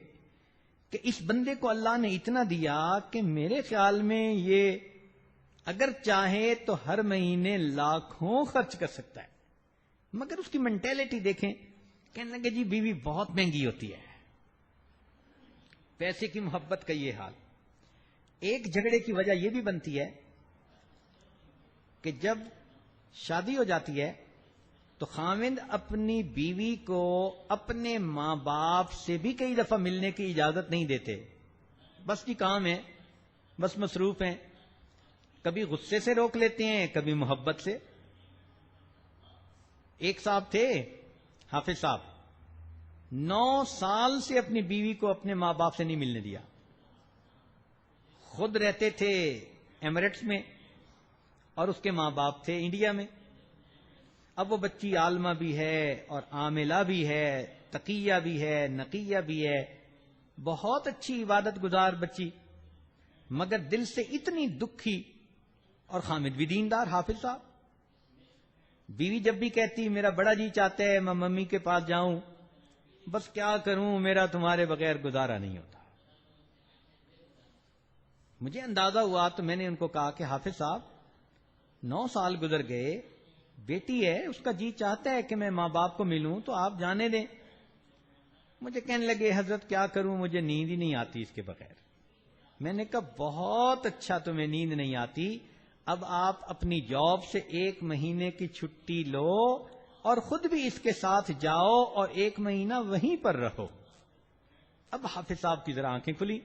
B: کہ اس بندے کو اللہ نے اتنا دیا کہ میرے خیال میں یہ اگر چاہے تو ہر مہینے لاکھوں خرچ کر سکتا ہے، مگر اس کی مینٹیلٹی دیکھیں، کہنے لگے جی بیوی بہت مہنگی ہوتی ہے. پیسے کی محبت کا یہ حال. ایک جھگڑے کی وجہ یہ بھی بنتی ہے کہ جب شادی ہو جاتی ہے تو خاوند اپنی بیوی کو اپنے ماں باپ سے بھی کئی دفعہ ملنے کی اجازت نہیں دیتے. بس جی کام ہے، بس مصروف ہیں. کبھی غصے سے روک لیتے ہیں، کبھی محبت سے. ایک صاحب تھے، حافظ صاحب، 9 سال سے اپنی بیوی کو اپنے ماں باپ سے نہیں ملنے دیا. خود رہتے تھے ایمریٹس میں اور اس کے ماں باپ تھے انڈیا میں. اب وہ بچی عالمہ بھی ہے اور عاملہ بھی ہے، تقیہ بھی ہے، نقیہ بھی ہے، بہت اچھی عبادت گزار بچی، مگر دل سے اتنی دکھی. اور خامد بھی دیندار حافظ صاحب. بیوی جب بھی کہتی میرا بڑا جی چاہتا ہے میں ممی کے پاس جاؤں، بس کیا کروں میرا تمہارے بغیر گزارا نہیں ہوتا. مجھے اندازہ ہوا تو میں نے ان کو کہا کہ حافظ صاحب 9 سال گزر گئے، بیٹی ہے اس کا جی چاہتا ہے کہ میں ماں باپ کو ملوں تو آپ جانے دیں. مجھے کہنے لگے حضرت کیا کروں مجھے نیند ہی نہیں آتی اس کے بغیر. میں نے کہا بہت اچھا تمہیں نیند نہیں آتی، اب آپ اپنی جاب سے 1 مہینے کی چھٹی لو اور خود بھی اس کے ساتھ جاؤ اور 1 مہینہ وہیں پر رہو. اب حافظ صاحب کی ذرا آنکھیں کھلی.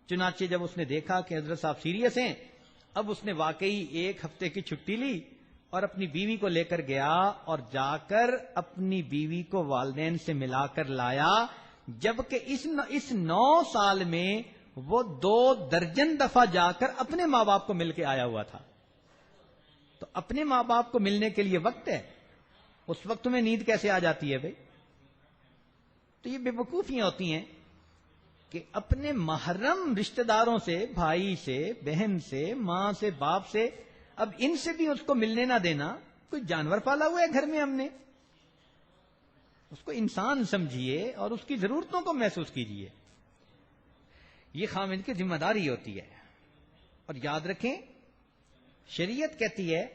B: چنانچہ جب اس نے دیکھا کہ حضرت صاحب سیریس ہیں، اب اس نے واقعی 1 ہفتے کی چھٹی لی اور اپنی بیوی کو لے کر گیا اور جا کر اپنی بیوی کو والدین سے ملا کر لایا، جبکہ اس 9 سال میں وہ 2 درجن دفعہ جا کر اپنے ماں باپ کو مل کے آیا ہوا تھا. تو اپنے ماں باپ کو ملنے کے لیے وقت ہے، اس وقت تمہیں نیند کیسے آ جاتی ہے بھائی؟ تو یہ بے وقوفیاں ہوتی ہیں کہ اپنے محرم رشتہ داروں سے، بھائی سے، بہن سے، ماں سے، باپ سے، اب ان سے بھی اس کو ملنے نہ دینا. کوئی جانور پالا ہوا ہے گھر میں ہم نے، اس کو انسان سمجھیے اور اس کی ضرورتوں کو محسوس کیجیے. یہ خاوند کی ذمہ داری ہوتی ہے. اور یاد رکھیں شریعت کہتی ہے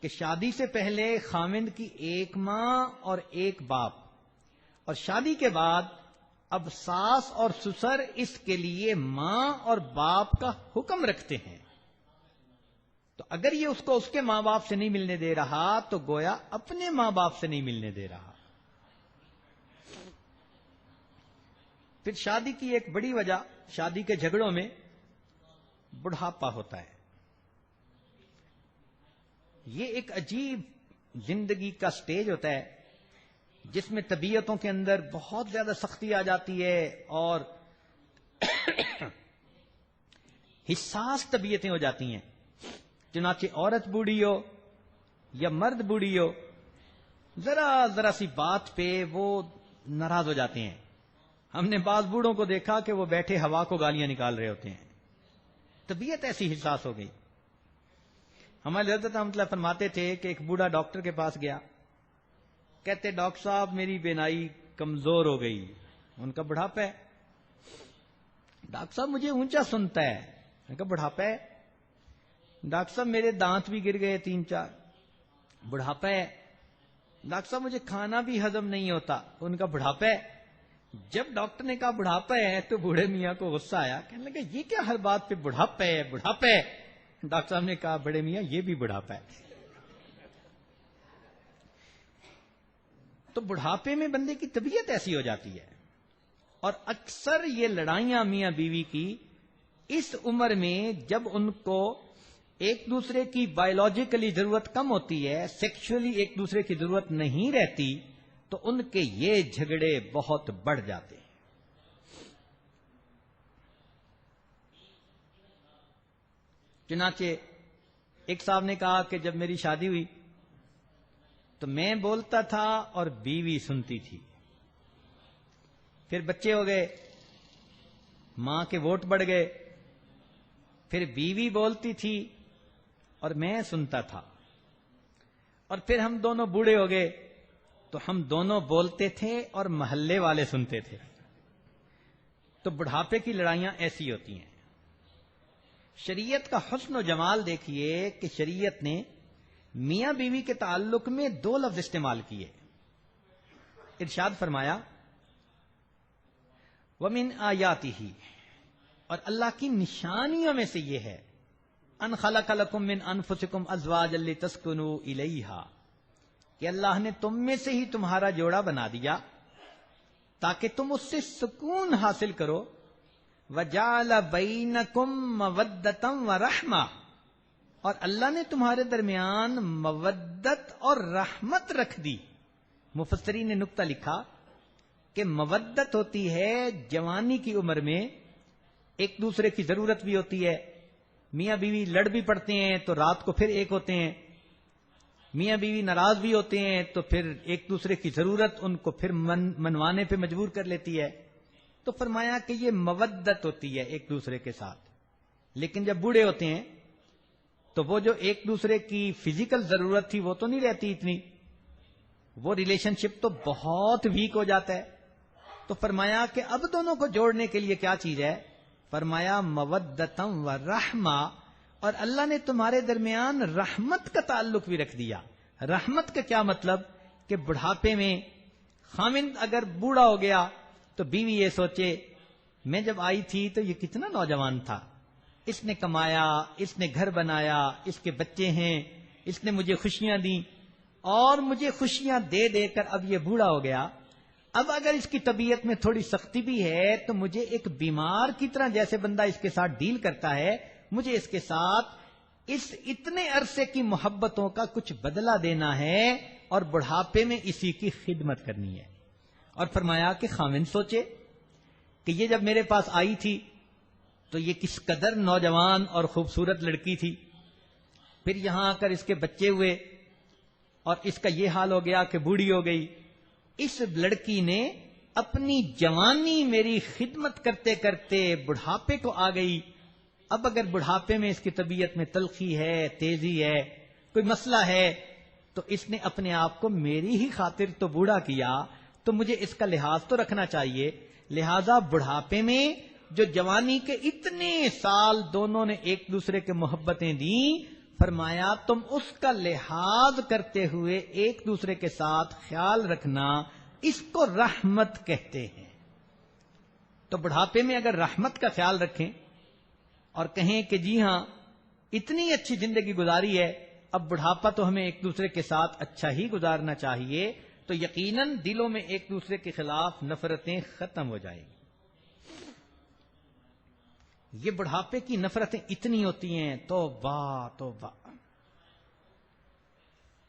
B: کہ شادی سے پہلے خاوند کی 1 ماں اور 1 باپ، اور شادی کے بعد اب ساس اور سسر اس کے لیے ماں اور باپ کا حکم رکھتے ہیں. تو اگر یہ اس کو اس کے ماں باپ سے نہیں ملنے دے رہا تو گویا اپنے ماں باپ سے نہیں ملنے دے رہا. پھر شادی کی ایک بڑی وجہ، شادی کے جھگڑوں میں بڑھاپا ہوتا ہے. یہ ایک عجیب زندگی کا سٹیج ہوتا ہے جس میں طبیعتوں کے اندر بہت زیادہ سختی آ جاتی ہے اور حساس طبیعتیں ہو جاتی ہیں. چنانچہ عورت بوڑھی ہو یا مرد بوڑھی ہو، ذرا سی بات پہ وہ ناراض ہو جاتے ہیں. ہم نے بعض بوڑھوں کو دیکھا کہ وہ بیٹھے ہوا کو گالیاں نکال رہے ہوتے ہیں. طبیعت ایسی حساس ہو گئی. ہمارے حضرت رحمۃ اللہ فرماتے تھے کہ ایک بوڑھا ڈاکٹر کے پاس گیا. کہتے ڈاکٹر صاحب میری بینائی کمزور ہو گئی. ان کا بڑھاپا ہے. ڈاکٹر صاحب مجھے اونچا سنتا ہے. ان کا بڑھاپا ہے. ڈاکٹر صاحب میرے دانت بھی گر گئے 3-4. بڑھاپا ہے. ڈاکٹر صاحب مجھے کھانا بھی ہضم نہیں ہوتا. ان کا بڑھاپا ہے. جب ڈاکٹر نے کہا بڑھاپا ہے تو بوڑھے میاں کو غصہ آیا. کہنے لگا یہ کیا ہر بات پہ بڑھاپا ہے بڑھاپا ہے. ڈاکٹر صاحب نے کہا بڑے میاں یہ بھی بڑھاپا ہے. تو بڑھاپے میں بندے کی طبیعت ایسی ہو جاتی ہے. اور اکثر یہ لڑائیاں میاں بیوی کی اس عمر میں جب ان کو ایک دوسرے کی بایولوجیکلی ضرورت کم ہوتی ہے، سیکشولی ایک دوسرے کی ضرورت نہیں رہتی، تو ان کے یہ جھگڑے بہت بڑھ جاتے ہیں. چنانچہ ایک صاحب نے کہا کہ جب میری شادی ہوئی تو میں بولتا تھا اور بیوی سنتی تھی. پھر بچے ہو گئے، ماں کے ووٹ بڑھ گئے، پھر بیوی بولتی تھی اور میں سنتا تھا، اور پھر ہم دونوں بوڑھے ہو گئے تو ہم دونوں بولتے تھے اور محلے والے سنتے تھے. تو بڑھاپے کی لڑائیاں ایسی ہوتی ہیں. شریعت کا حسن و جمال دیکھیے کہ شریعت نے میاں بیوی کے تعلق میں 2 لفظ استعمال کیے. ارشاد فرمایا وَمِنْ آیَاتِهِ، اور اللہ کی نشانیوں میں سے یہ ہے ان خلق لکم من انفسکم ازواجا لتسکنوا الیہا، کہ اللہ نے تم میں سے ہی تمہارا جوڑا بنا دیا تاکہ تم اس سے سکون حاصل کرو. وَجَعَلَ بَيْنَكُمْ مَوَدَّةً وَرَحْمَةً، اور اللہ نے تمہارے درمیان مودت اور رحمت رکھ دی. مفسرین نے نقطہ لکھا کہ مودت ہوتی ہے جوانی کی عمر میں، ایک دوسرے کی ضرورت بھی ہوتی ہے. میاں بیوی لڑ بھی پڑتے ہیں تو رات کو پھر ایک ہوتے ہیں. میاں بیوی ناراض بھی ہوتے ہیں تو پھر ایک دوسرے کی ضرورت ان کو پھر منوانے پہ مجبور کر لیتی ہے. تو فرمایا کہ یہ مودت ہوتی ہے ایک دوسرے کے ساتھ. لیکن جب بوڑھے ہوتے ہیں تو وہ جو ایک دوسرے کی فزیکل ضرورت تھی وہ تو نہیں رہتی اتنی، وہ ریلیشن شپ تو بہت ویک ہو جاتا ہے. تو فرمایا کہ اب دونوں کو جوڑنے کے لیے کیا چیز ہے؟ فرمایا مودتم و رحمہ، اور اللہ نے تمہارے درمیان رحمت کا تعلق بھی رکھ دیا. رحمت کا کیا مطلب؟ کہ بڑھاپے میں خامند اگر بوڑھا ہو گیا تو بیوی یہ سوچے میں جب آئی تھی تو یہ کتنا نوجوان تھا، اس نے کمایا، اس نے گھر بنایا، اس کے بچے ہیں، اس نے مجھے خوشیاں دیں، اور مجھے خوشیاں دے دے کر اب یہ بوڑھا ہو گیا. اب اگر اس کی طبیعت میں تھوڑی سختی بھی ہے تو مجھے ایک بیمار کی طرح جیسے بندہ اس کے ساتھ ڈیل کرتا ہے، مجھے اس کے ساتھ اس اتنے عرصے کی محبتوں کا کچھ بدلہ دینا ہے اور بڑھاپے میں اسی کی خدمت کرنی ہے. اور فرمایا کہ خاوند سوچے کہ یہ جب میرے پاس آئی تھی تو یہ کس قدر نوجوان اور خوبصورت لڑکی تھی، پھر یہاں آ کر اس کے بچے ہوئے اور اس کا یہ حال ہو گیا کہ بوڑھی ہو گئی. اس لڑکی نے اپنی جوانی میری خدمت کرتے کرتے بڑھاپے کو آ گئی. اب اگر بڑھاپے میں اس کی طبیعت میں تلخی ہے، تیزی ہے، کوئی مسئلہ ہے، تو اس نے اپنے آپ کو میری ہی خاطر تو بوڑھا کیا، تو مجھے اس کا لحاظ تو رکھنا چاہیے. لہذا بڑھاپے میں جو جوانی کے اتنے سال دونوں نے ایک دوسرے کے محبتیں دیں، فرمایا تم اس کا لحاظ کرتے ہوئے ایک دوسرے کے ساتھ خیال رکھنا، اس کو رحمت کہتے ہیں. تو بڑھاپے میں اگر رحمت کا خیال رکھیں اور کہیں کہ جی ہاں اتنی اچھی زندگی گزاری ہے، اب بڑھاپا تو ہمیں ایک دوسرے کے ساتھ اچھا ہی گزارنا چاہیے، تو یقیناً دلوں میں ایک دوسرے کے خلاف نفرتیں ختم ہو جائیں گی. یہ بڑھاپے کی نفرتیں اتنی ہوتی ہیں، توبہ توبہ.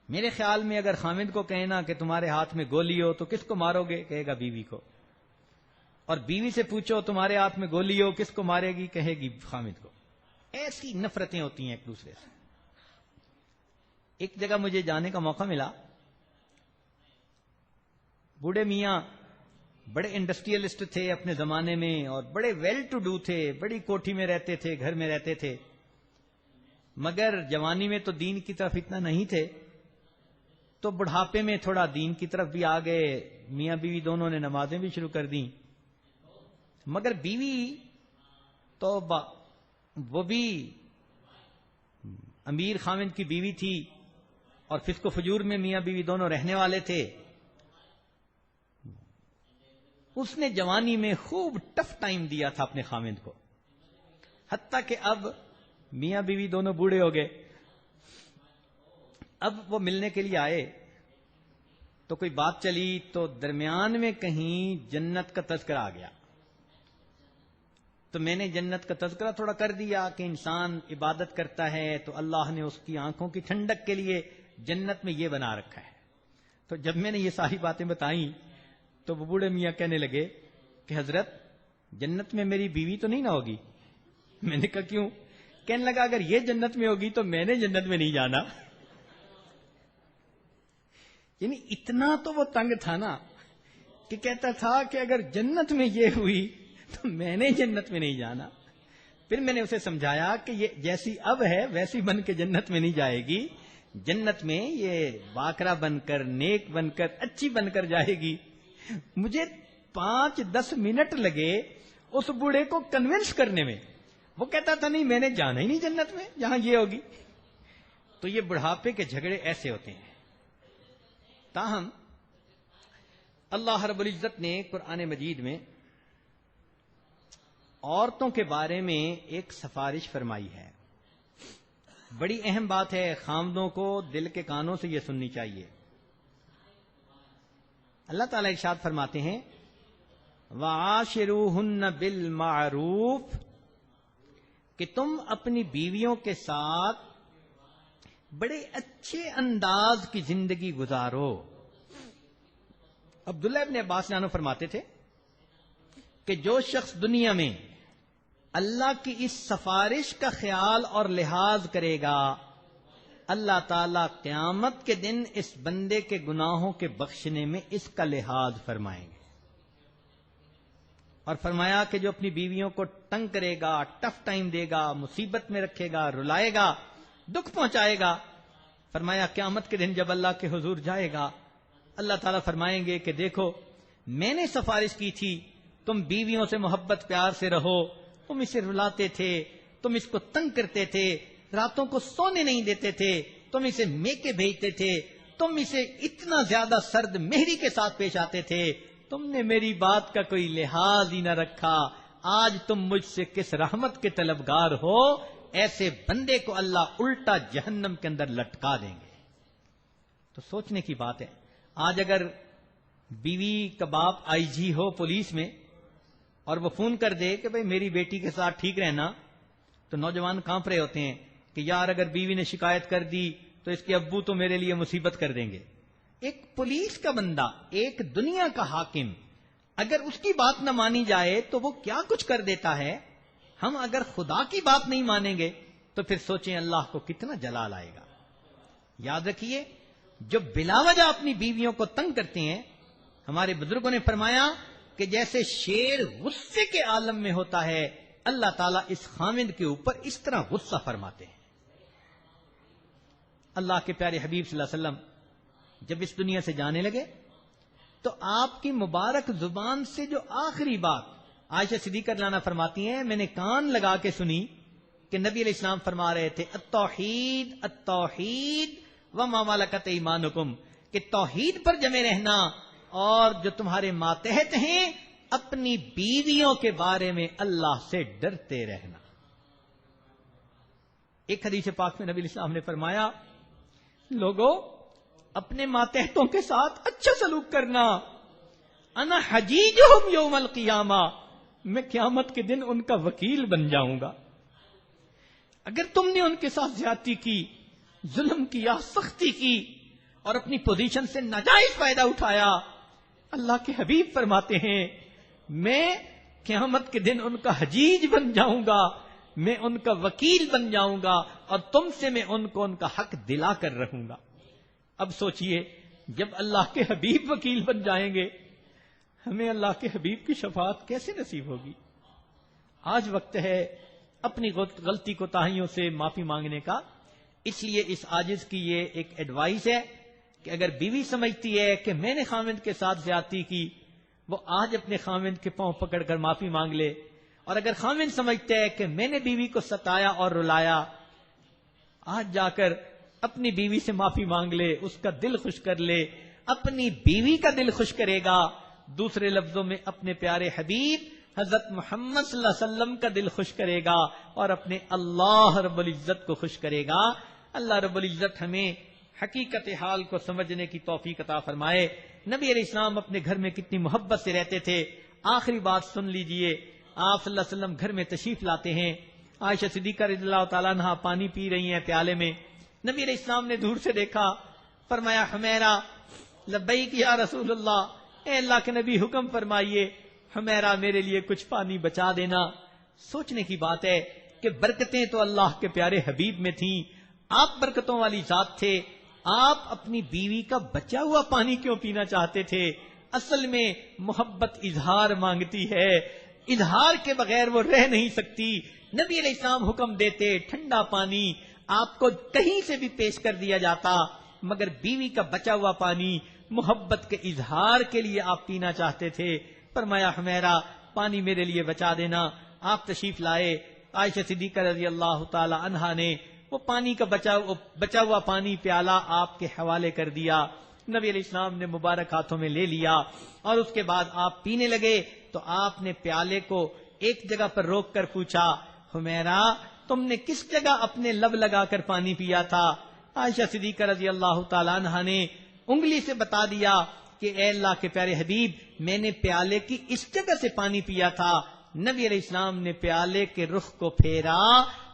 B: میرے خیال میں اگر خامد کو کہنا کہ تمہارے ہاتھ میں گولی ہو تو کس کو مارو گے؟ کہے گا بیوی کو. اور بیوی سے پوچھو تمہارے ہاتھ میں گولی ہو کس کو مارے گی؟ کہے گی خامد کو. ایسی نفرتیں ہوتی ہیں ایک دوسرے سے. ایک جگہ مجھے جانے کا موقع ملا. بوڑھے میاں بڑے انڈسٹریلسٹ تھے اپنے زمانے میں اور بڑے ویل ٹو ڈو تھے, بڑی کوٹھی میں رہتے تھے, گھر میں رہتے تھے, مگر جوانی میں تو دین کی طرف اتنا نہیں تھے, تو بڑھاپے میں تھوڑا دین کی طرف بھی آ گئے. میاں بیوی دونوں نے نمازیں بھی شروع کر دیں, مگر بیوی تو وہ بھی امیر خامد کی بیوی تھی اور فسق و فجور میں میاں بیوی دونوں رہنے والے تھے. اس نے جوانی میں خوب ٹف ٹائم دیا تھا اپنے خامد کو, حتیٰ کہ اب میاں بیوی دونوں بوڑھے ہو گئے. اب وہ ملنے کے لیے آئے تو کوئی بات چلی تو درمیان میں کہیں جنت کا تذکرہ آ گیا. تو میں نے جنت کا تذکرہ تھوڑا کر دیا کہ انسان عبادت کرتا ہے تو اللہ نے اس کی آنکھوں کی ٹھنڈک کے لیے جنت میں یہ بنا رکھا ہے. تو جب میں نے یہ ساری باتیں بتائیں تو وہ بوڑھے میاں کہنے لگے کہ حضرت جنت میں میری بیوی تو نہیں نہ ہوگی؟ میں نے کہا کیوں؟ کہنے لگا اگر یہ جنت میں ہوگی تو میں نے جنت میں نہیں جانا. یعنی اتنا تو وہ تنگ تھا نا کہ کہتا تھا کہ اگر جنت میں یہ ہوئی تو میں نے جنت میں نہیں جانا. پھر میں نے اسے سمجھایا کہ یہ جیسی اب ہے ویسی بن کے جنت میں نہیں جائے گی. جنت میں یہ باکرا بن کر, نیک بن کر, اچھی بن کر جائے گی. مجھے 5-10 منٹ لگے اس بوڑھے کو کنونس کرنے میں. وہ کہتا تھا نہیں میں نے جانا ہی نہیں جنت میں جہاں یہ ہوگی. تو یہ بڑھاپے کے جھگڑے ایسے ہوتے ہیں. تاہم اللہ رب العزت نے قرآن مجید میں عورتوں کے بارے میں ایک سفارش فرمائی ہے. بڑی اہم بات ہے, خامدوں کو دل کے کانوں سے یہ سننی چاہیے. اللہ تعالیٰ ارشاد فرماتے ہیں وَعَاشِرُوهُنَّ بِالْمَعْرُوفِ کہ تم اپنی بیویوں کے ساتھ بڑے اچھے انداز کی زندگی گزارو. عبداللہ ابن عباس عنہ فرماتے تھے کہ جو شخص دنیا میں اللہ کی اس سفارش کا خیال اور لحاظ کرے گا اللہ تعالیٰ قیامت کے دن اس بندے کے گناہوں کے بخشنے میں اس کا لحاظ فرمائیں گے. اور فرمایا کہ جو اپنی بیویوں کو تنگ کرے گا, ٹف ٹائم دے گا, مصیبت میں رکھے گا, رلائے گا, دکھ پہنچائے گا, فرمایا قیامت کے دن جب اللہ کے حضور جائے گا اللہ تعالیٰ فرمائیں گے کہ دیکھو میں نے سفارش کی تھی, تم بیویوں سے محبت پیار سے رہو, تم اسے رلاتے تھے, تم اس کو تنگ کرتے تھے, راتوں کو سونے نہیں دیتے تھے, تم اسے میکے بھیجتے تھے, تم اسے اتنا زیادہ سرد مہری کے ساتھ پیش آتے تھے, تم نے میری بات کا کوئی لحاظ ہی نہ رکھا. آج تم مجھ سے کس رحمت کے طلبگار ہو؟ ایسے بندے کو اللہ الٹا جہنم کے اندر لٹکا دیں گے. تو سوچنے کی بات ہے. آج اگر بیوی کا باپ آئی جی ہو پولیس میں اور وہ فون کر دے کہ بھئی میری بیٹی کے ساتھ ٹھیک رہنا, تو نوجوان کانپ رہے ہوتے ہیں کہ یار اگر بیوی نے شکایت کر دی تو اس کے ابو تو میرے لیے مصیبت کر دیں گے. ایک پولیس کا بندہ, ایک دنیا کا حاکم, اگر اس کی بات نہ مانی جائے تو وہ کیا کچھ کر دیتا ہے. ہم اگر خدا کی بات نہیں مانیں گے تو پھر سوچیں اللہ کو کتنا جلال آئے گا. یاد رکھیے جو بلا وجہ اپنی بیویوں کو تنگ کرتے ہیں, ہمارے بزرگوں نے فرمایا کہ جیسے شیر غصے کے عالم میں ہوتا ہے اللہ تعالیٰ اس خامد کے اوپر اس طرح غصہ فرماتے ہیں. اللہ کے پیارے حبیب صلی اللہ علیہ وسلم جب اس دنیا سے جانے لگے تو آپ کی مبارک زبان سے جو آخری بات عائشہ صدیقہ رضی اللہ عنہا فرماتی ہیں, میں نے کان لگا کے سنی کہ نبی علیہ السلام فرما رہے تھے التوحید التوحید وما ملکت ایمانکم, کہ توحید پر جمے رہنا اور جو تمہارے ماتحت ہیں اپنی بیویوں کے بارے میں اللہ سے ڈرتے رہنا. ایک حدیث پاک میں نبی علیہ السلام نے فرمایا لوگوں اپنے ماتحتوں کے ساتھ اچھا سلوک کرنا, انا حجیجہم یوم القیامہ, میں قیامت کے دن ان کا وکیل بن جاؤں گا. اگر تم نے ان کے ساتھ زیادتی کی, ظلم کیا, سختی کی,
C: اور اپنی پوزیشن سے ناجائز فائدہ اٹھایا، اللہ کے حبیب فرماتے ہیں میں قیامت کے دن ان کا حجیج بن جاؤں گا، میں ان کا وکیل بن جاؤں گا، اور تم سے میں ان کو ان کا حق دلا کر رہوں گا۔ اب سوچئے جب اللہ کے حبیب وکیل بن جائیں گے، ہمیں اللہ کے حبیب کی شفاعت کیسے نصیب ہوگی؟ آج وقت ہے اپنی غلطی کوتاہیوں سے معافی مانگنے کا۔ اس لیے اس عاجز کی یہ ایک ایڈوائس ہے کہ اگر بیوی سمجھتی ہے کہ میں نے خاوند کے ساتھ زیادتی کی، وہ آج اپنے خاوند کے پاؤں پکڑ کر معافی مانگ لے، اور اگر خاوند سمجھتا ہے کہ میں نے بیوی کو ستایا اور رلایا، آج جا کر اپنی بیوی سے معافی مانگ لے، اس کا دل خوش کر لے، اپنی بیوی کا دل خوش کرے گا، دوسرے لفظوں میں اپنے پیارے حبیب حضرت محمد صلی اللہ علیہ وسلم کا دل خوش کرے گا، اور اپنے اللہ رب العزت کو خوش کرے گا۔ اللہ رب العزت ہمیں حقیقت حال کو سمجھنے کی توفیق عطا فرمائے۔ نبی علیہ السلام اپنے گھر میں کتنی محبت سے رہتے تھے۔ آخری بات سن لیجئے، آپ صلی اللہ علیہ وسلم گھر میں تشریف لاتے ہیں، عائشہ صدیقہ رضی اللہ تعالیٰ عنہا پانی پی رہی ہیں پیالے میں، نبی علیہ السلام نے دور سے دیکھا، فرمایا حمیرہ لبیک یا رسول اللہ، اے اللہ کے نبی حکم فرمائیے، حمیرہ میرے لیے کچھ پانی بچا دینا۔ سوچنے کی بات ہے کہ برکتیں تو اللہ کے پیارے حبیب میں تھیں، آپ برکتوں والی ذات تھے، آپ اپنی بیوی کا بچا ہوا پانی کیوں پینا چاہتے تھے؟ اصل میں محبت اظہار مانگتی ہے، اظہار کے بغیر وہ رہ نہیں سکتی۔ نبی علیہ السلام حکم دیتے ٹھنڈا پانی آپ کو کہیں سے بھی پیش کر دیا جاتا، مگر بیوی کا بچا ہوا پانی محبت کے اظہار کے لیے آپ پینا چاہتے تھے۔ فرمایا حمیرہ پانی میرے لیے بچا دینا۔ آپ تشریف لائے، عائشہ صدیقہ رضی اللہ تعالی عنہا نے وہ پانی کا بچا ہوا پانی پیالہ آپ کے حوالے کر دیا، نبی علیہ السلام نے مبارک ہاتھوں میں لے لیا، اور اس کے بعد آپ پینے لگے تو آپ نے پیالے کو ایک جگہ پر روک کر پوچھا، حمیرہ تم نے کس جگہ اپنے لب لگا کر پانی پیا تھا؟ عائشہ صدیقہ رضی اللہ تعالی عنہا نے انگلی سے بتا دیا کہ اے اللہ کے پیارے حبیب میں نے پیالے کی اس جگہ سے پانی پیا تھا۔ نبی علیہ السلام نے پیالے کے رخ کو پھیرا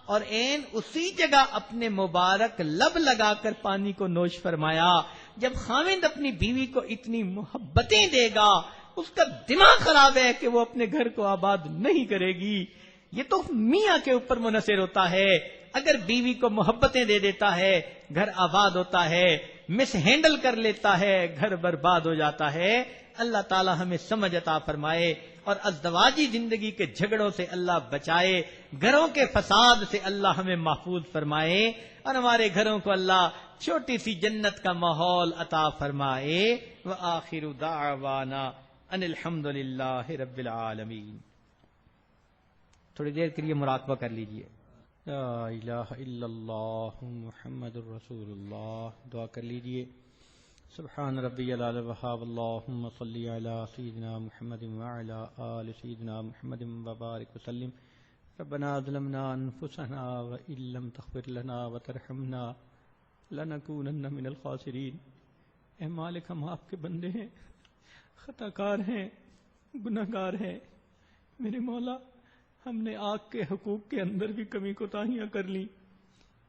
C: اور عین اسی جگہ اپنے مبارک لب لگا کر پانی کو نوش فرمایا۔ جب خاوند اپنی بیوی کو اتنی محبتیں دے گا، اس کا دماغ خراب ہے کہ وہ اپنے گھر کو آباد نہیں کرے گی۔ یہ تو میاں کے اوپر منحصر ہوتا ہے، اگر بیوی کو محبتیں دے دیتا ہے گھر آباد ہوتا ہے، مس ہینڈل کر لیتا ہے گھر برباد ہو جاتا ہے۔ اللہ تعالی ہمیں سمجھ عطا فرمائے اور ازدواجی زندگی کے جھگڑوں سے اللہ بچائے، گھروں کے فساد سے اللہ ہمیں محفوظ فرمائے، اور ہمارے گھروں کو اللہ چھوٹی سی جنت کا ماحول عطا فرمائے۔ وآخر دعوانا ان الحمد للہ رب العالمین۔ تھوڑی دیر کے لیے مراقبہ کر لیجئے۔ لا الہ الا اللہ محمد الرسول اللہ، دعا کر لیجئے۔ سبحان ربی العلی الوہاب، اللہم صلی علی سیدنا محمد وعلی آل سیدنا محمد وبارک وسلم۔ ربنا ظلمنا انفسنا وان لم تغفر لنا وترحمنا لنکونن من الخاسرین۔ اے مالک ہم آپ کے بندے ہیں، خطا کار ہیں، گناہ گار ہیں، میرے مولا ہم نے آپ کے حقوق کے اندر بھی کمی کوتاہیاں کر لی،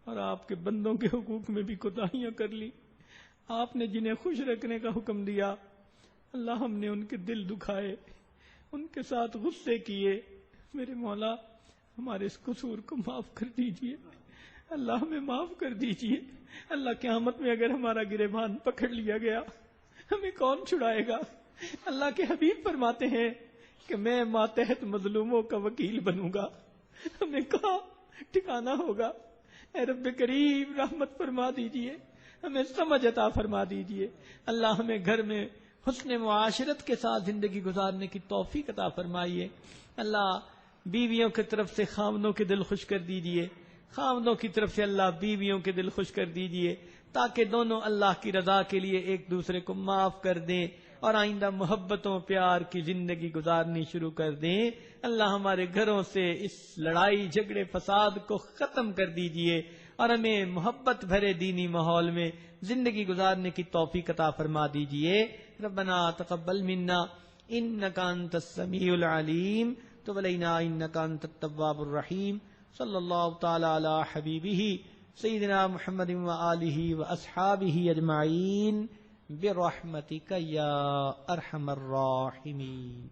C: اور آپ کے بندوں کے حقوق میں بھی کوتاہیاں کر لی۔ آپ نے جنہیں خوش رکھنے کا حکم دیا، اللہ ہم نے ان کے دل دکھائے، ان کے ساتھ غصے کیے، میرے مولا ہمارے اس قصور کو معاف کر دیجئے، اللہ ہمیں معاف کر دیجئے۔ اللہ قیامت میں اگر ہمارا گریبان پکڑ لیا گیا ہمیں کون چھڑائے گا؟ اللہ کے حبیب فرماتے ہیں کہ میں ماتحت مظلوموں کا وکیل بنوں گا، ہمیں کہاں ٹھکانہ ہوگا؟ اے رب کریم رحمت فرما دیجئے، ہمیں سمجھ عطا فرما دیجئے۔ اللہ ہمیں گھر میں حسن معاشرت کے ساتھ زندگی گزارنے کی توفیق عطا فرمائیے۔ اللہ بیویوں کی طرف سے خاوندوں کے دل خوش کر دیجئے، خاوندوں کی طرف سے اللہ بیویوں کے دل خوش کر دیجئے، تاکہ دونوں اللہ کی رضا کے لیے ایک دوسرے کو معاف کر دیں اور آئندہ محبتوں پیار کی زندگی گزارنی شروع کر دیں۔ اللہ ہمارے گھروں سے اس لڑائی جھگڑے فساد کو ختم کر دیجئے، اور ہمیں محبت بھرے دینی ماحول میں زندگی گزارنے کی توفیق عطا فرما دیجئے۔ ربنا تقبل منا انک انت السمیع العلیم، تب علینا انک انت التواب الرحیم۔ صلی اللہ تعالی علی حبیبہ سیدنا محمد و آلہ و اصحابہ اجمعین برحمتک یا ارحم الراحمین.